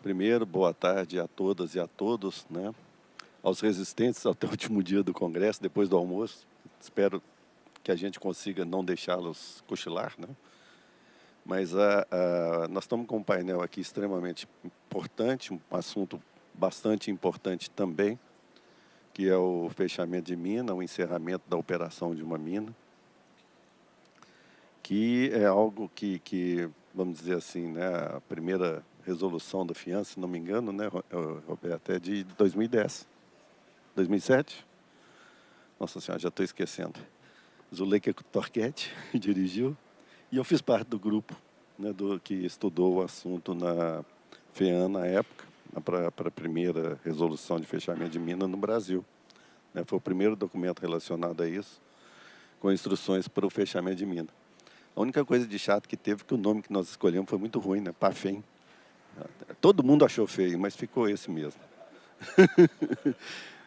Primeiro, boa tarde a todas e a todos, né? Aos resistentes até o último dia do Congresso, depois do almoço. Espero que a gente consiga não deixá-los cochilar, né? Mas nós estamos com um painel aqui extremamente importante, um assunto bastante importante também, que é o fechamento de mina, o encerramento da operação de uma mina, que é algo que vamos dizer assim, né, a primeira resolução da FIANS, se não me engano, né, Roberto, é de 2010, 2007? Nossa Senhora, já estou esquecendo. Zuleika Torquetti dirigiu, e eu fiz parte do grupo, né, que estudou o assunto na FEAN na época, para a primeira resolução de fechamento de mina no Brasil. Né, foi o primeiro documento relacionado a isso, com instruções para o fechamento de mina. A única coisa de chato que teve, que o nome que nós escolhemos foi muito ruim, né? PAFEM. Todo mundo achou feio, mas ficou esse mesmo.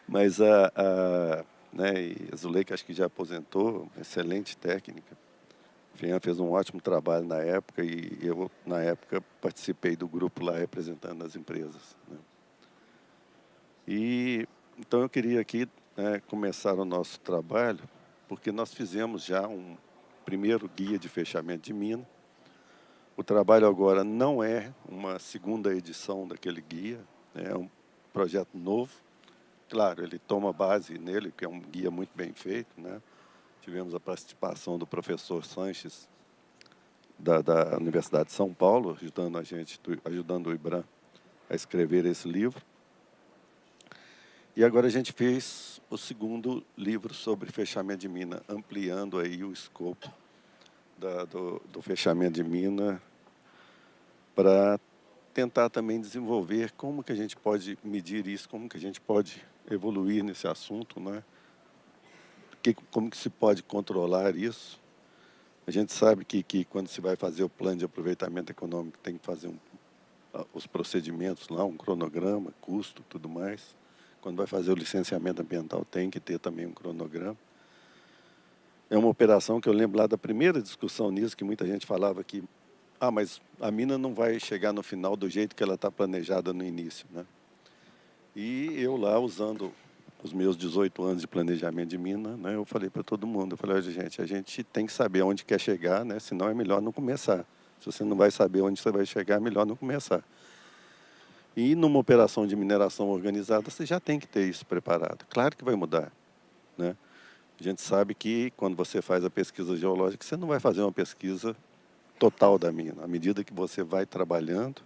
Mas né, e a Zuleika acho que já aposentou, excelente técnica. A FEAN fez um ótimo trabalho na época e eu, na época, participei do grupo lá representando as empresas. Né? E então eu queria aqui, né, começar o nosso trabalho, porque nós fizemos já um primeiro guia de fechamento de mina. O trabalho agora não é uma segunda edição daquele guia, né, é um projeto novo. Claro, ele toma base nele, que é um guia muito bem feito, né? Tivemos a participação do professor Sanches, da Universidade de São Paulo, ajudando a gente, ajudando o IBRAM a escrever esse livro. E agora a gente fez o segundo livro sobre fechamento de mina, ampliando aí o escopo do fechamento de mina, para tentar também desenvolver como que a gente pode medir isso, como que a gente pode evoluir nesse assunto, né? Como que se pode controlar isso. A gente sabe que quando se vai fazer o plano de aproveitamento econômico, tem que fazer os procedimentos lá, um cronograma, custo, tudo mais. Quando vai fazer o licenciamento ambiental, tem que ter também um cronograma. É uma operação que eu lembro lá da primeira discussão nisso, que muita gente falava que mas a mina não vai chegar no final do jeito que ela está planejada no início, né? E eu lá, usando os meus 18 anos de planejamento de mina, né, eu falei para todo mundo, eu falei, olha, gente, a gente tem que saber onde quer chegar, né? Senão é melhor não começar. Se você não vai saber onde você vai chegar, é melhor não começar. E numa operação de mineração organizada, você já tem que ter isso preparado. Claro que vai mudar, né? A gente sabe que quando você faz a pesquisa geológica, você não vai fazer uma pesquisa total da mina. À medida que você vai trabalhando,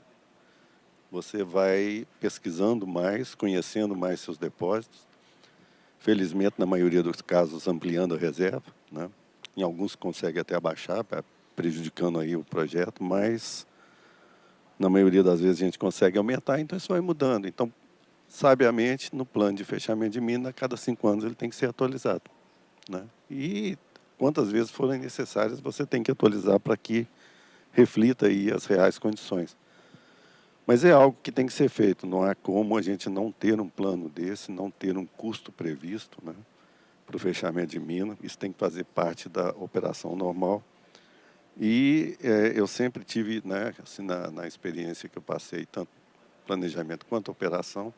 você vai pesquisando mais, conhecendo mais seus depósitos. Felizmente, na maioria dos casos, ampliando a reserva, né? Em alguns consegue até abaixar, prejudicando aí o projeto, mas na maioria das vezes a gente consegue aumentar, então isso vai mudando. Então, sabiamente, no plano de fechamento de mina, a cada 5 anos ele tem que ser atualizado, né? E quantas vezes forem necessárias, você tem que atualizar para que reflita aí as reais condições. Mas é algo que tem que ser feito, não há como a gente não ter um plano desse, não ter um custo previsto, né, para o fechamento de mina. Isso tem que fazer parte da operação normal. E eu sempre tive, né, assim, na experiência que eu passei, tanto planejamento quanto operação,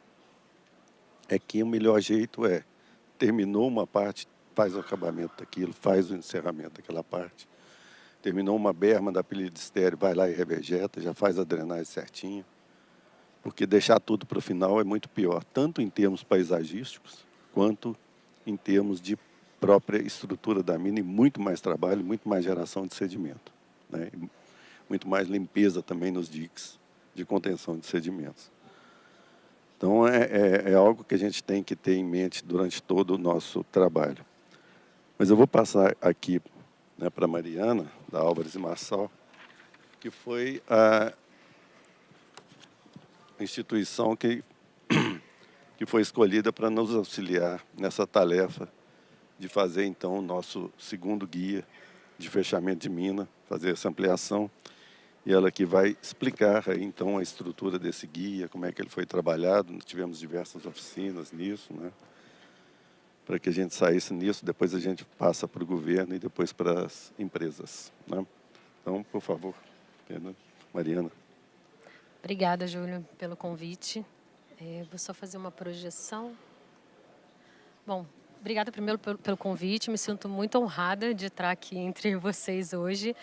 é que o melhor jeito é, terminou uma parte, faz o acabamento daquilo, faz o encerramento daquela parte. Terminou uma berma da pilha de estéreo, vai lá e revegeta, já faz a drenagem certinho. Porque deixar tudo para o final é muito pior, tanto em termos paisagísticos, quanto em termos de própria estrutura da mina, e muito mais trabalho, muito mais geração de sedimento, né? E muito mais limpeza também nos diques de contenção de sedimentos. Então, é algo que a gente tem que ter em mente durante todo o nosso trabalho. Mas eu vou passar aqui, né, para a Mariana, da Álvares e Marçal, que foi a instituição que foi escolhida para nos auxiliar nessa tarefa de fazer, então, o nosso segundo guia de fechamento de mina, fazer essa ampliação, e ela que vai explicar aí, então, a estrutura desse guia, como é que ele foi trabalhado. Nós tivemos diversas oficinas nisso, né, para que a gente saísse nisso, depois a gente passa para o governo e depois para as empresas, né? Então, por favor, Mariana. Obrigada, Júlio, pelo convite. Vou só fazer uma projeção. Bom, obrigada primeiro pelo convite. Me sinto muito honrada de estar aqui entre vocês hoje.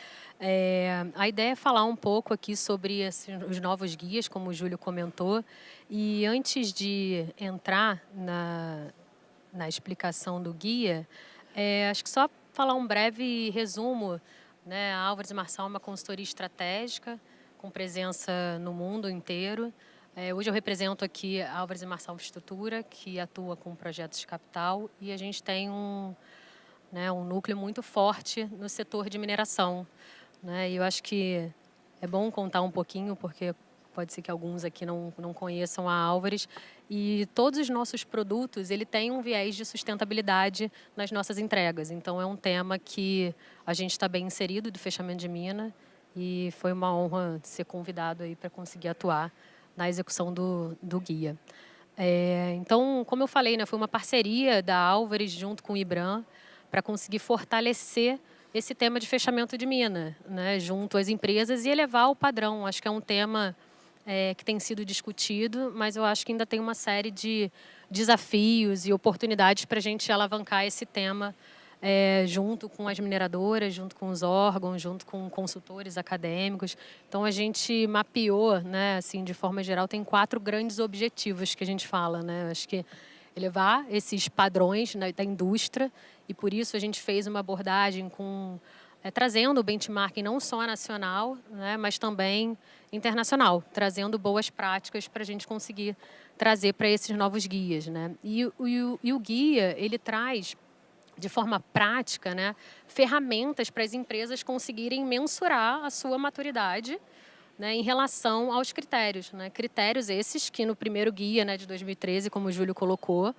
A ideia é falar um pouco aqui sobre os novos guias, como o Júlio comentou. E antes de entrar na explicação do guia, acho que só falar um breve resumo, né? A Álvares Marçal é uma consultoria estratégica com presença no mundo inteiro. Hoje eu represento aqui a Álvares Marçal Estrutura, que atua com projetos de capital, e a gente tem um núcleo muito forte no setor de mineração, né? E eu acho que é bom contar um pouquinho, porque pode ser que alguns aqui não conheçam a Álvares. E todos os nossos produtos, ele tem um viés de sustentabilidade nas nossas entregas. Então, é um tema que a gente está bem inserido do fechamento de mina, e foi uma honra ser convidado aí para conseguir atuar na execução do guia. Então, como eu falei, né, foi uma parceria da Álvares junto com o IBRAM para conseguir fortalecer esse tema de fechamento de mina, né, junto às empresas, e elevar o padrão. Acho que é um tema que tem sido discutido, mas eu acho que ainda tem uma série de desafios e oportunidades para a gente alavancar esse tema junto com as mineradoras, junto com os órgãos, junto com consultores acadêmicos. Então, a gente mapeou, né, assim, de forma geral, tem 4 grandes objetivos que a gente fala, né? Acho que elevar esses padrões, né, da indústria, e por isso a gente fez uma abordagem trazendo o benchmarking não só nacional, né, mas também internacional, trazendo boas práticas para a gente conseguir trazer para esses novos guias, né? E o guia, ele traz de forma prática, né, ferramentas para as empresas conseguirem mensurar a sua maturidade, né, em relação aos critérios, né? Critérios esses que no primeiro guia, né, de 2013, como o Júlio colocou,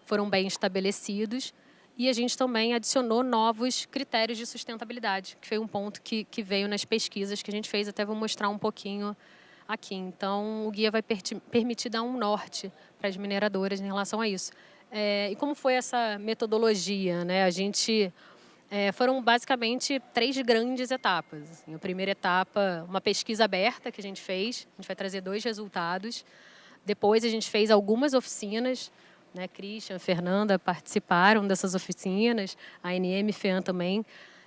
foram bem estabelecidos. E a gente também adicionou novos critérios de sustentabilidade, que foi um ponto que veio nas pesquisas que a gente fez. Até vou mostrar um pouquinho aqui. Então, o guia vai permitir dar um norte para as mineradoras em relação a isso. E como foi essa metodologia, né? Foram basicamente 3 grandes etapas. Assim, a primeira etapa, uma pesquisa aberta que a gente fez. A gente vai trazer 2 resultados. Depois a gente fez algumas oficinas, né? Christian, Fernanda participaram dessas oficinas, a NM, FEAM também.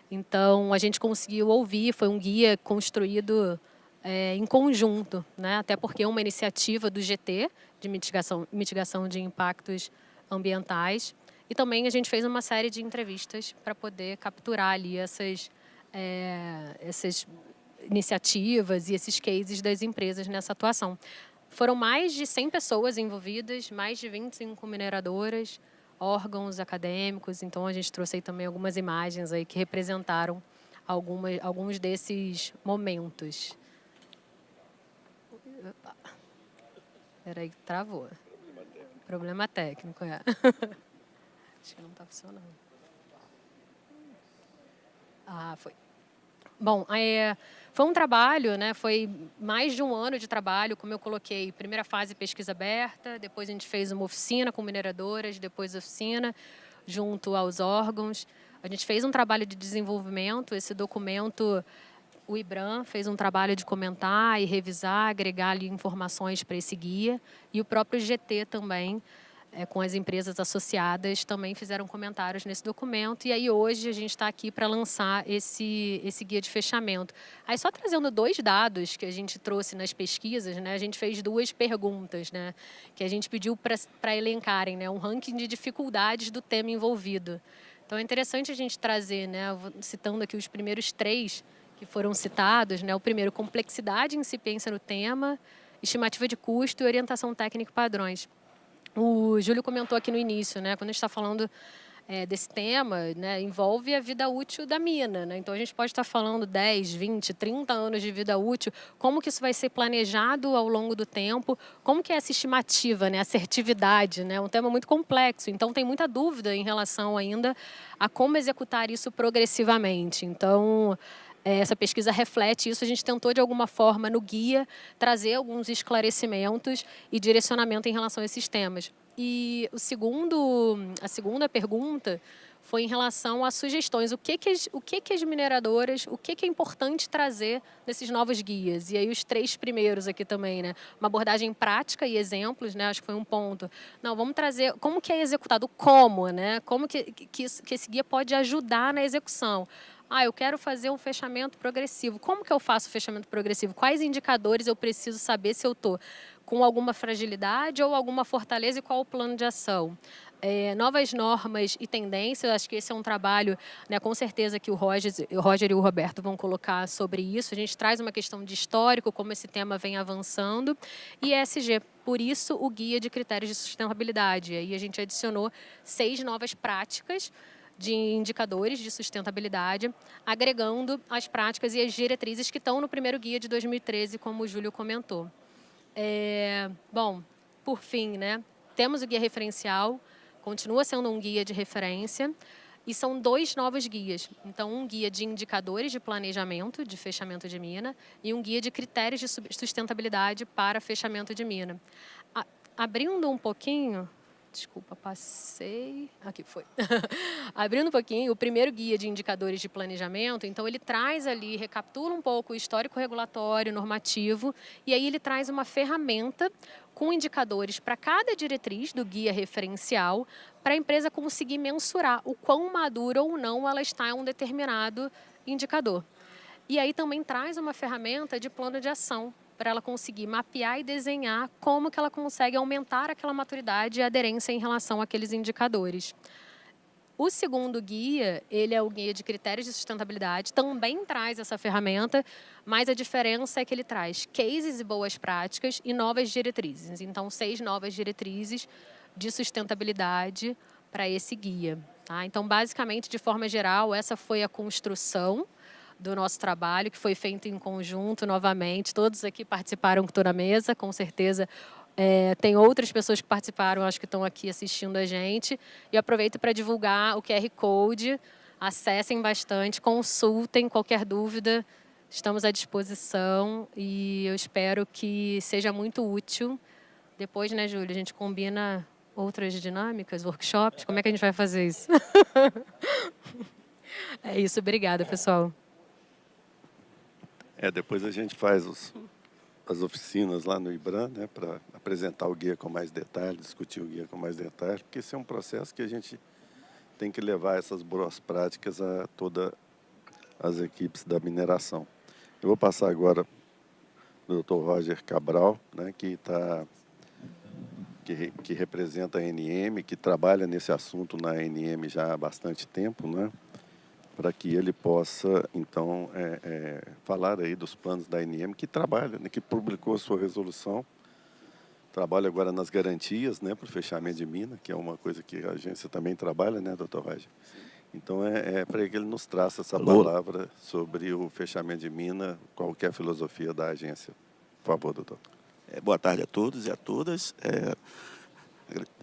Então, a gente conseguiu ouvir, foi um guia construído em conjunto, né? Até porque é uma iniciativa do GT, de mitigação de impactos ambientais. E também a gente fez uma série de entrevistas para poder capturar ali essas iniciativas e esses cases das empresas nessa atuação. Foram mais de 100 pessoas envolvidas, mais de 25 mineradoras, órgãos acadêmicos. Então, a gente trouxe aí também algumas imagens aí que representaram alguns desses momentos. Espera aí, travou. Problema técnico, Acho que não está funcionando. Foi. Bom, foi um trabalho, né? Foi mais de um ano de trabalho, como eu coloquei. Primeira fase, pesquisa aberta, depois a gente fez uma oficina com mineradoras, depois oficina junto aos órgãos. A gente fez um trabalho de desenvolvimento, esse documento, o IBRAM fez um trabalho de comentar e revisar, agregar ali informações para esse guia, e o próprio GT também, com as empresas associadas, também fizeram comentários nesse documento. E aí hoje a gente está aqui para lançar esse guia de fechamento. Aí só trazendo 2 dados que a gente trouxe nas pesquisas, né? A gente fez 2 perguntas, né? Que a gente pediu para elencarem, né? Um ranking de dificuldades do tema envolvido. Então é interessante a gente trazer, né? Citando aqui os primeiros 3 que foram citados, né? O primeiro, complexidade em incipiência no tema, estimativa de custo e orientação técnica e padrões. O Júlio comentou aqui no início, né? Quando a gente está falando desse tema, né, envolve a vida útil da mina, né? Então, a gente pode estar falando 10, 20, 30 anos de vida útil. Como que isso vai ser planejado ao longo do tempo? Como que é essa estimativa, né? Assertividade, né? Um tema muito complexo. Então, tem muita dúvida em relação ainda a como executar isso progressivamente. Então, essa pesquisa reflete isso. A gente tentou, de alguma forma, no guia, trazer alguns esclarecimentos e direcionamento em relação a esses temas. E a segunda pergunta foi em relação a sugestões. O que as mineradoras, o que é importante trazer nesses novos guias? E aí os 3 primeiros aqui também, né? Uma abordagem prática e exemplos, né? Acho que foi um ponto. Não, vamos trazer como que é executado, como, né? Como que esse guia pode ajudar na execução. Eu quero fazer um fechamento progressivo. Como que eu faço o fechamento progressivo? Quais indicadores eu preciso saber se eu estou com alguma fragilidade ou alguma fortaleza e qual o plano de ação? Novas normas e tendências, acho que esse é um trabalho, né, com certeza que o Roger e o Roberto vão colocar sobre isso. A gente traz uma questão de histórico, como esse tema vem avançando, e ESG. Por isso, o Guia de Critérios de Sustentabilidade. Aí a gente adicionou 6 novas práticas de indicadores de sustentabilidade, agregando as práticas e as diretrizes que estão no primeiro guia de 2013, como o Júlio comentou. Bom, por fim, né, temos o guia referencial, continua sendo um guia de referência, e são 2 novos guias. Então, um guia de indicadores de planejamento, de fechamento de mina, e um guia de critérios de sustentabilidade para fechamento de mina. Abrindo um pouquinho... Desculpa, passei... Aqui foi. Abrindo um pouquinho, o primeiro guia de indicadores de planejamento, então ele traz ali, recapitula um pouco o histórico regulatório, normativo, e aí ele traz uma ferramenta com indicadores para cada diretriz do guia referencial, para a empresa conseguir mensurar o quão madura ou não ela está em um determinado indicador. E aí também traz uma ferramenta de plano de ação, para ela conseguir mapear e desenhar como que ela consegue aumentar aquela maturidade e aderência em relação àqueles indicadores. O segundo guia, ele é o guia de critérios de sustentabilidade, também traz essa ferramenta, mas a diferença é que ele traz cases e boas práticas e novas diretrizes. Então, 6 novas diretrizes de sustentabilidade para esse guia. Tá? Então, basicamente, de forma geral, essa foi a construção do nosso trabalho, que foi feito em conjunto novamente. Todos aqui participaram que estou na mesa, com certeza. Tem outras pessoas que participaram, acho que estão aqui assistindo a gente. E aproveito para divulgar o QR Code. Acessem bastante, consultem qualquer dúvida. Estamos à disposição e eu espero que seja muito útil. Depois, né, Júlia, a gente combina outras dinâmicas, workshops. Como é que a gente vai fazer isso? É isso, obrigada, pessoal. Depois a gente faz as oficinas lá no IBRAM, né, para apresentar o guia com mais detalhe, discutir o guia com mais detalhe, porque esse é um processo que a gente tem que levar essas boas práticas a todas as equipes da mineração. Eu vou passar agora do Dr. Roger Cabral, né, que representa a ANM, que trabalha nesse assunto na ANM já há bastante tempo, né, para que ele possa, então, falar aí dos planos da ANM, que trabalha, né, que publicou a sua resolução, trabalha agora nas garantias, né, para o fechamento de mina, que é uma coisa que a agência também trabalha, né, doutor Roger? Então, para que ele nos traça essa palavra sobre o fechamento de mina, qual que é a filosofia da agência. Por favor, doutor. Boa tarde a todos e a todas.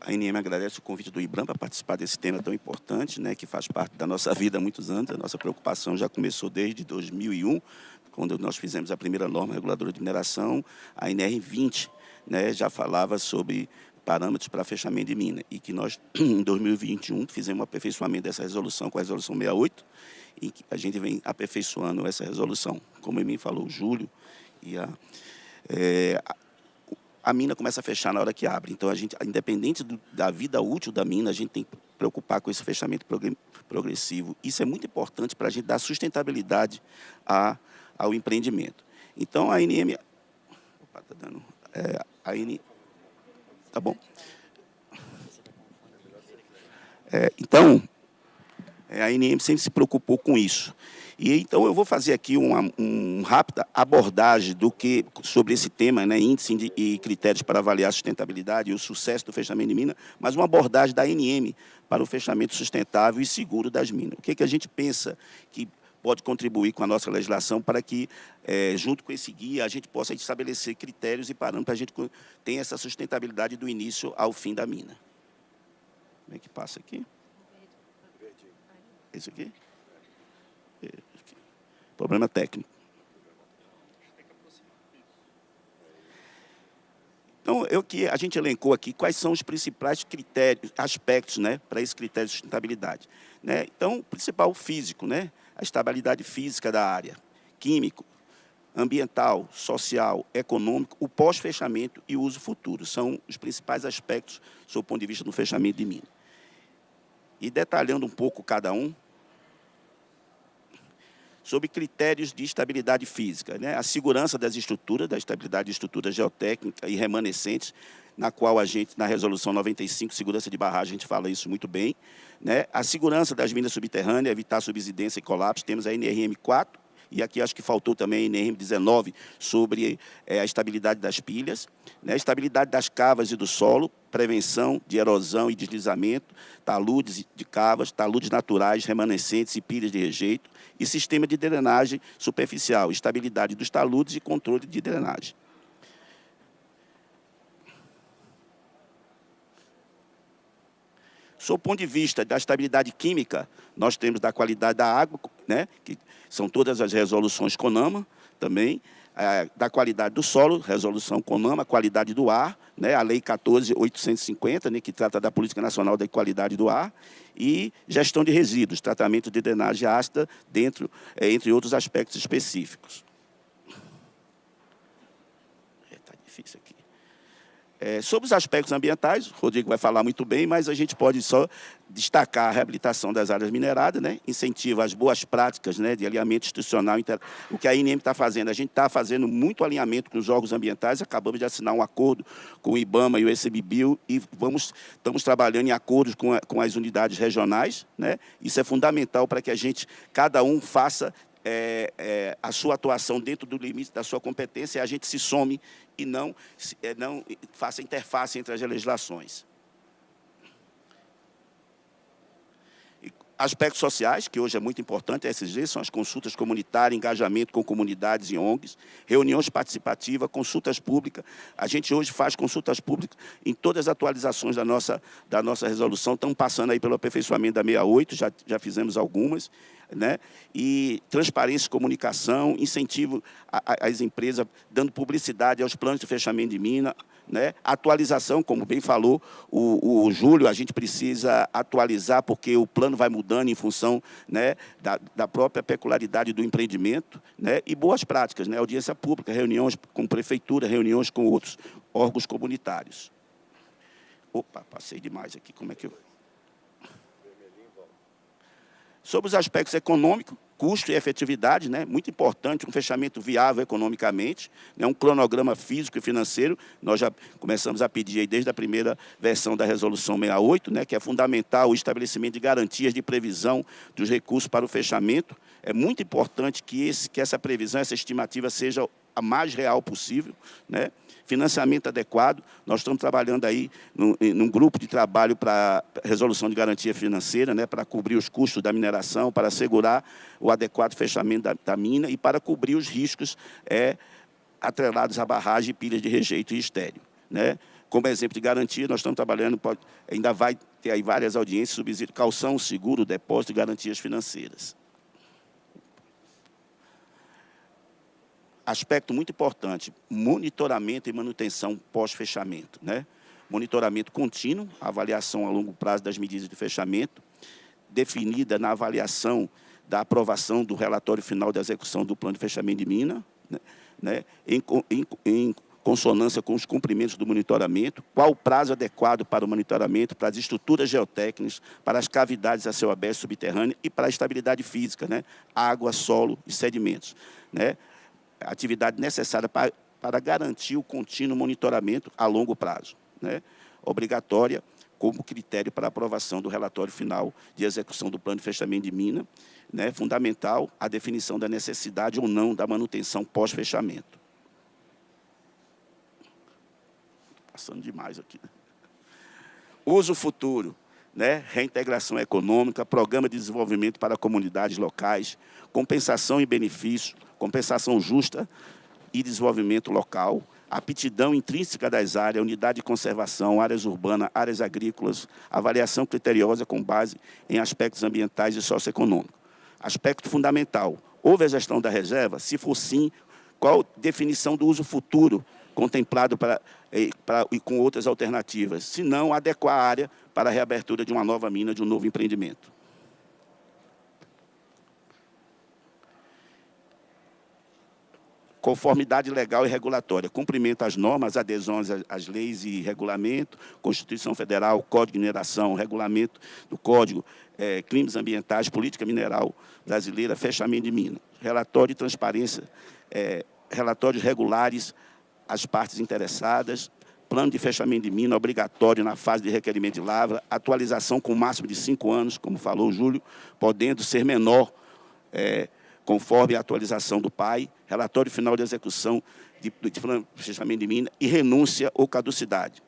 A ANM agradece o convite do IBRAM para participar desse tema tão importante, né, que faz parte da nossa vida há muitos anos. A nossa preocupação já começou desde 2001, quando nós fizemos a primeira norma reguladora de mineração, a NR20, né, já falava sobre parâmetros para fechamento de mina, e que nós, em 2021, fizemos um aperfeiçoamento dessa resolução com a resolução 68, e que a gente vem aperfeiçoando essa resolução. Como me falou o Júlio, e a mina começa a fechar na hora que abre. Então, a gente, independente da vida útil da mina, a gente tem que preocupar com esse fechamento progressivo. Isso é muito importante para a gente dar sustentabilidade ao empreendimento. Então, a ANM... Opa, tá dando... a ANM... Tá bom? Então, a ANM sempre se preocupou com isso. E então eu vou fazer aqui uma rápida abordagem sobre esse tema, né, índice e critérios para avaliar a sustentabilidade e o sucesso do fechamento de mina, mas uma abordagem da ANM para o fechamento sustentável e seguro das minas. O que a gente pensa que pode contribuir com a nossa legislação para que, junto com esse guia, a gente possa estabelecer critérios e parâmetros para a gente ter essa sustentabilidade do início ao fim da mina. Como é que passa aqui? Esse aqui? Problema técnico. Então, a gente elencou aqui quais são os principais critérios, aspectos, né, para esse critério de sustentabilidade. Né? Então, o principal físico, né, a estabilidade física da área, químico, ambiental, social, econômico, o pós-fechamento e o uso futuro. São os principais aspectos, sob o ponto de vista do fechamento de mina. E detalhando um pouco cada um, sobre critérios de estabilidade física, né? A segurança das estruturas, da estabilidade de estruturas geotécnicas e remanescentes, na qual a gente, na resolução 95, segurança de barragem, a gente fala isso muito bem, né? A segurança das minas subterrâneas, evitar subsidência e colapso, temos a NRM 4, e aqui acho que faltou também a NRM 19 sobre a estabilidade das pilhas, né? Estabilidade das cavas e do solo, prevenção de erosão e deslizamento, taludes de cavas, taludes naturais, remanescentes e pilhas de rejeito, e sistema de drenagem superficial, estabilidade dos taludes e controle de drenagem. Sob o ponto de vista da estabilidade química, nós temos da qualidade da água, né, que são todas as resoluções CONAMA também, da qualidade do solo, resolução CONAMA, qualidade do ar, né, a Lei 14.850, né, que trata da Política Nacional da Qualidade do Ar, e gestão de resíduos, tratamento de drenagem ácida, entre outros aspectos específicos. Está difícil aqui. Sobre os aspectos ambientais, o Rodrigo vai falar muito bem, mas a gente pode só destacar a reabilitação das áreas mineradas, né? Incentiva as boas práticas, né, de alinhamento institucional. O que a INEM está fazendo, a gente está fazendo muito alinhamento com os órgãos ambientais, acabamos de assinar um acordo com o IBAMA e o ICMBio e estamos trabalhando em acordos com as unidades regionais, né? Isso é fundamental para que cada um faça a sua atuação dentro do limite da sua competência, a gente se some e não faça interface entre as legislações. Aspectos sociais, que hoje é muito importante, ESG, são as consultas comunitárias, engajamento com comunidades e ONGs, reuniões participativas, consultas públicas. A gente hoje faz consultas públicas em todas as atualizações da nossa resolução, estamos passando aí pelo aperfeiçoamento da 68, já fizemos algumas, né? E transparência e comunicação, incentivo às empresas, dando publicidade aos planos de fechamento de mina, né? Atualização, como bem falou o Júlio, a gente precisa atualizar porque o plano vai mudando em função, né, da própria peculiaridade do empreendimento, né? E boas práticas, né? Audiência pública, reuniões com prefeitura, reuniões com outros órgãos comunitários. Opa, passei demais aqui, como é que eu... Sobre os aspectos econômicos, custo e efetividade, né? Muito importante, um fechamento viável economicamente, né? Um cronograma físico e financeiro. Nós já começamos a pedir aí desde a primeira versão da Resolução 68, né? Que é fundamental o estabelecimento de garantias de previsão dos recursos para o fechamento. É muito importante que essa previsão, essa estimativa seja a mais real possível, né? Financiamento adequado, nós estamos trabalhando aí num grupo de trabalho para resolução de garantia financeira, né, para cobrir os custos da mineração, para assegurar o adequado fechamento da mina e para cobrir os riscos atrelados à barragem e pilhas de rejeito e estéreo, né? Como exemplo de garantia, nós estamos trabalhando, ainda vai ter aí várias audiências, subsídio, calção, seguro, depósito e garantias financeiras. Aspecto muito importante, monitoramento e manutenção pós-fechamento, né? Monitoramento contínuo, avaliação a longo prazo das medidas de fechamento, definida na avaliação da aprovação do relatório final da execução do plano de fechamento de mina, né? Em consonância com os cumprimentos do monitoramento, qual o prazo adequado para o monitoramento, para as estruturas geotécnicas, para as cavidades a céu aberto subterrâneo e para a estabilidade física, né? Água, solo e sedimentos, né? Atividade necessária para garantir o contínuo monitoramento a longo prazo, né? Obrigatória como critério para aprovação do relatório final de execução do plano de fechamento de mina, né? Fundamental a definição da necessidade ou não da manutenção pós-fechamento. Passando demais aqui, né? Uso futuro, né? Reintegração econômica, programa de desenvolvimento para comunidades locais, compensação e benefício, compensação justa e desenvolvimento local, aptidão intrínseca das áreas, unidade de conservação, áreas urbanas, áreas agrícolas, avaliação criteriosa com base em aspectos ambientais e socioeconômicos. Aspecto fundamental, houve a gestão da reserva? Se for sim, qual definição do uso futuro? contemplado e com outras alternativas, se não adequar a área para a reabertura de uma nova mina, de um novo empreendimento. Conformidade legal e regulatória, cumprimento às normas, adesões às leis e regulamento, Constituição Federal, Código de Mineração, regulamento do Código, crimes ambientais, política mineral brasileira, fechamento de mina, relatório de transparência, relatórios regulares às partes interessadas, plano de fechamento de mina obrigatório na fase de requerimento de lavra, atualização com máximo de 5 anos, como falou o Júlio, podendo ser menor, conforme a atualização do PAI, relatório final de execução de plano de fechamento de mina e renúncia ou caducidade.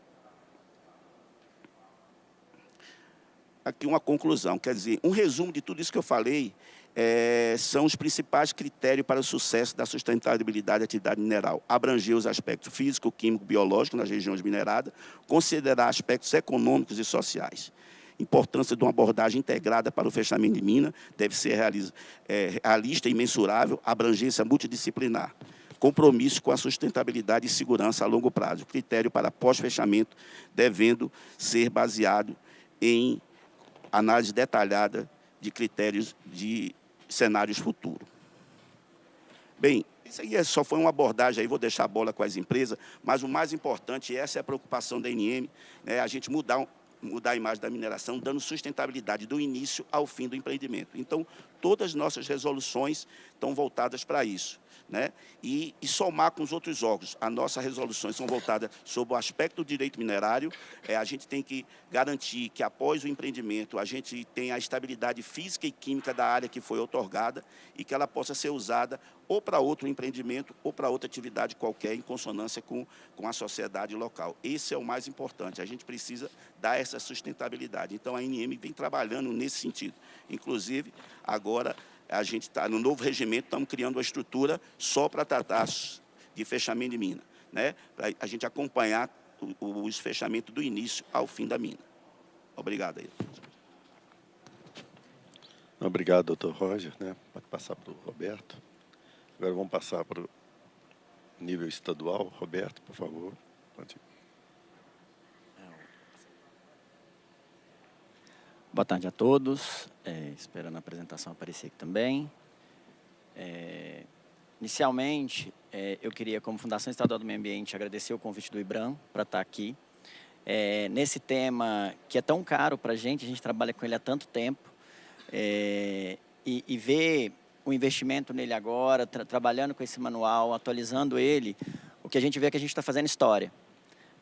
Aqui uma conclusão, quer dizer, um resumo de tudo isso que eu falei são os principais critérios para o sucesso da sustentabilidade da atividade mineral. Abranger os aspectos físico, químico, biológico nas regiões mineradas, considerar aspectos econômicos e sociais. Importância de uma abordagem integrada para o fechamento de mina, deve ser realista e mensurável, abrangência multidisciplinar. Compromisso com a sustentabilidade e segurança a longo prazo. Critério para pós-fechamento devendo ser baseado em análise detalhada de critérios de cenários futuros. Bem, isso aí só foi uma abordagem, aí vou deixar a bola com as empresas, mas o mais importante, essa é a preocupação da ANM, a gente mudar a imagem da mineração, dando sustentabilidade do início ao fim do empreendimento. Então, todas as nossas resoluções estão voltadas para isso, e somar com os outros órgãos. As nossas resoluções são voltadas sobre o aspecto do direito minerário. A gente tem que garantir que, após o empreendimento, a gente tenha a estabilidade física e química da área que foi outorgada e que ela possa ser usada ou para outro empreendimento ou para outra atividade qualquer, em consonância com a sociedade local. Esse é o mais importante. A gente precisa dar essa sustentabilidade. Então, a ANM vem trabalhando nesse sentido. Inclusive, agora, a gente está no novo regimento, estamos criando uma estrutura só para tratar de fechamento de mina, para a gente acompanhar os fechamentos do início ao fim da mina. Obrigado aí. Obrigado, doutor Roger. Pode passar para o Roberto. Agora vamos passar para o nível estadual. Roberto, por favor. Pode ir. Boa tarde a todos, esperando a apresentação aparecer aqui também. Inicialmente, eu queria, como Fundação Estadual do Meio Ambiente, agradecer o convite do IBRAM para estar aqui. Nesse tema que é tão caro para a gente trabalha com ele há tanto tempo, e ver o investimento nele agora, trabalhando com esse manual, atualizando ele, o que a gente vê é que a gente está fazendo história.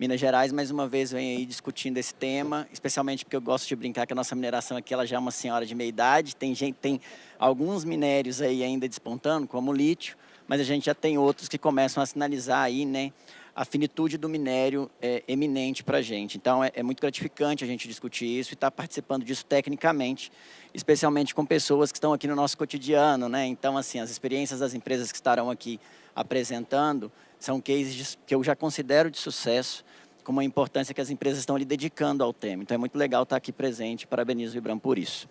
Minas Gerais, mais uma vez, vem aí discutindo esse tema, especialmente porque eu gosto de brincar que a nossa mineração aqui ela já é uma senhora de meia-idade, tem alguns minérios aí ainda despontando, como o lítio, mas a gente já tem outros que começam a sinalizar aí, a finitude do minério eminente para a gente. Então, é muito gratificante a gente discutir isso e estar participando disso tecnicamente, especialmente com pessoas que estão aqui no nosso cotidiano, Então, assim, as experiências das empresas que estarão aqui apresentando são cases que eu já considero de sucesso, com uma importância que as empresas estão ali dedicando ao tema. Então, é muito legal estar aqui presente, parabenizo o IBRAM por isso.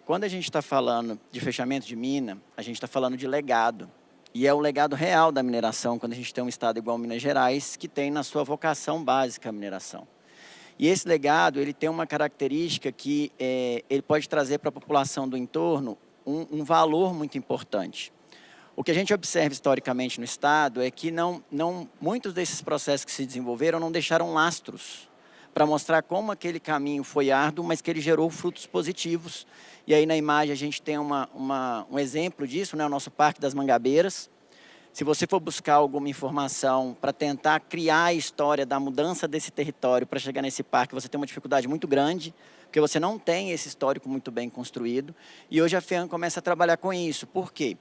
Quando a gente está falando de fechamento de mina, a gente está falando de legado. E é o legado real da mineração, quando a gente tem um estado igual Minas Gerais, que tem na sua vocação básica a mineração. E esse legado, ele tem uma característica que ele pode trazer para a população do entorno um valor muito importante. O que a gente observa historicamente no Estado é que muitos desses processos que se desenvolveram não deixaram lastros para mostrar como aquele caminho foi árduo, mas que ele gerou frutos positivos. E aí na imagem a gente tem um exemplo disso, o nosso Parque das Mangabeiras. Se você for buscar alguma informação para tentar criar a história da mudança desse território para chegar nesse parque, você tem uma dificuldade muito grande, porque você não tem esse histórico muito bem construído. E hoje a FEAM começa a trabalhar com isso. Por quê?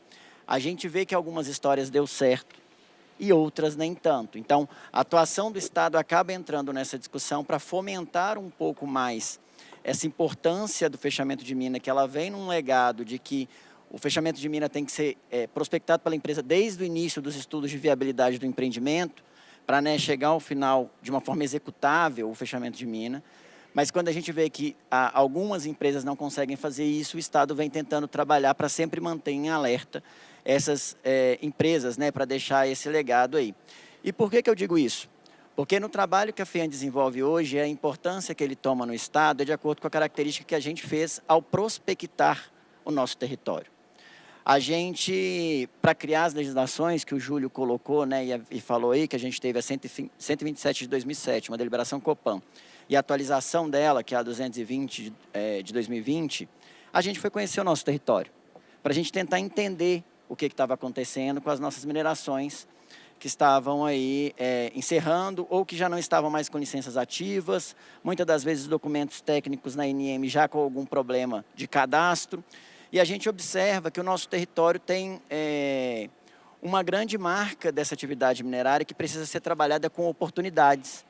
A gente vê que algumas histórias deu certo e outras nem tanto. Então, a atuação do Estado acaba entrando nessa discussão para fomentar um pouco mais essa importância do fechamento de mina, que ela vem num legado de que o fechamento de mina tem que ser prospectado pela empresa desde o início dos estudos de viabilidade do empreendimento, para chegar ao final de uma forma executável o fechamento de mina, Mas quando a gente vê que algumas empresas não conseguem fazer isso, o Estado vem tentando trabalhar para sempre manter em alerta essas empresas, né, para deixar esse legado aí. E por que eu digo isso? Porque no trabalho que a FEAM desenvolve hoje, a importância que ele toma no Estado é de acordo com a característica que a gente fez ao prospectar o nosso território. A gente, para criar as legislações que o Júlio colocou, né, e falou aí, que a gente teve a 127 de 2007, uma deliberação Copan, e a atualização dela, que é a 220 de 2020, a gente foi conhecer o nosso território, para a gente tentar entender o que estava acontecendo com as nossas minerações que estavam aí encerrando ou que já não estavam mais com licenças ativas, muitas das vezes documentos técnicos na INM já com algum problema de cadastro. E a gente observa que o nosso território tem uma grande marca dessa atividade minerária que precisa ser trabalhada com oportunidades.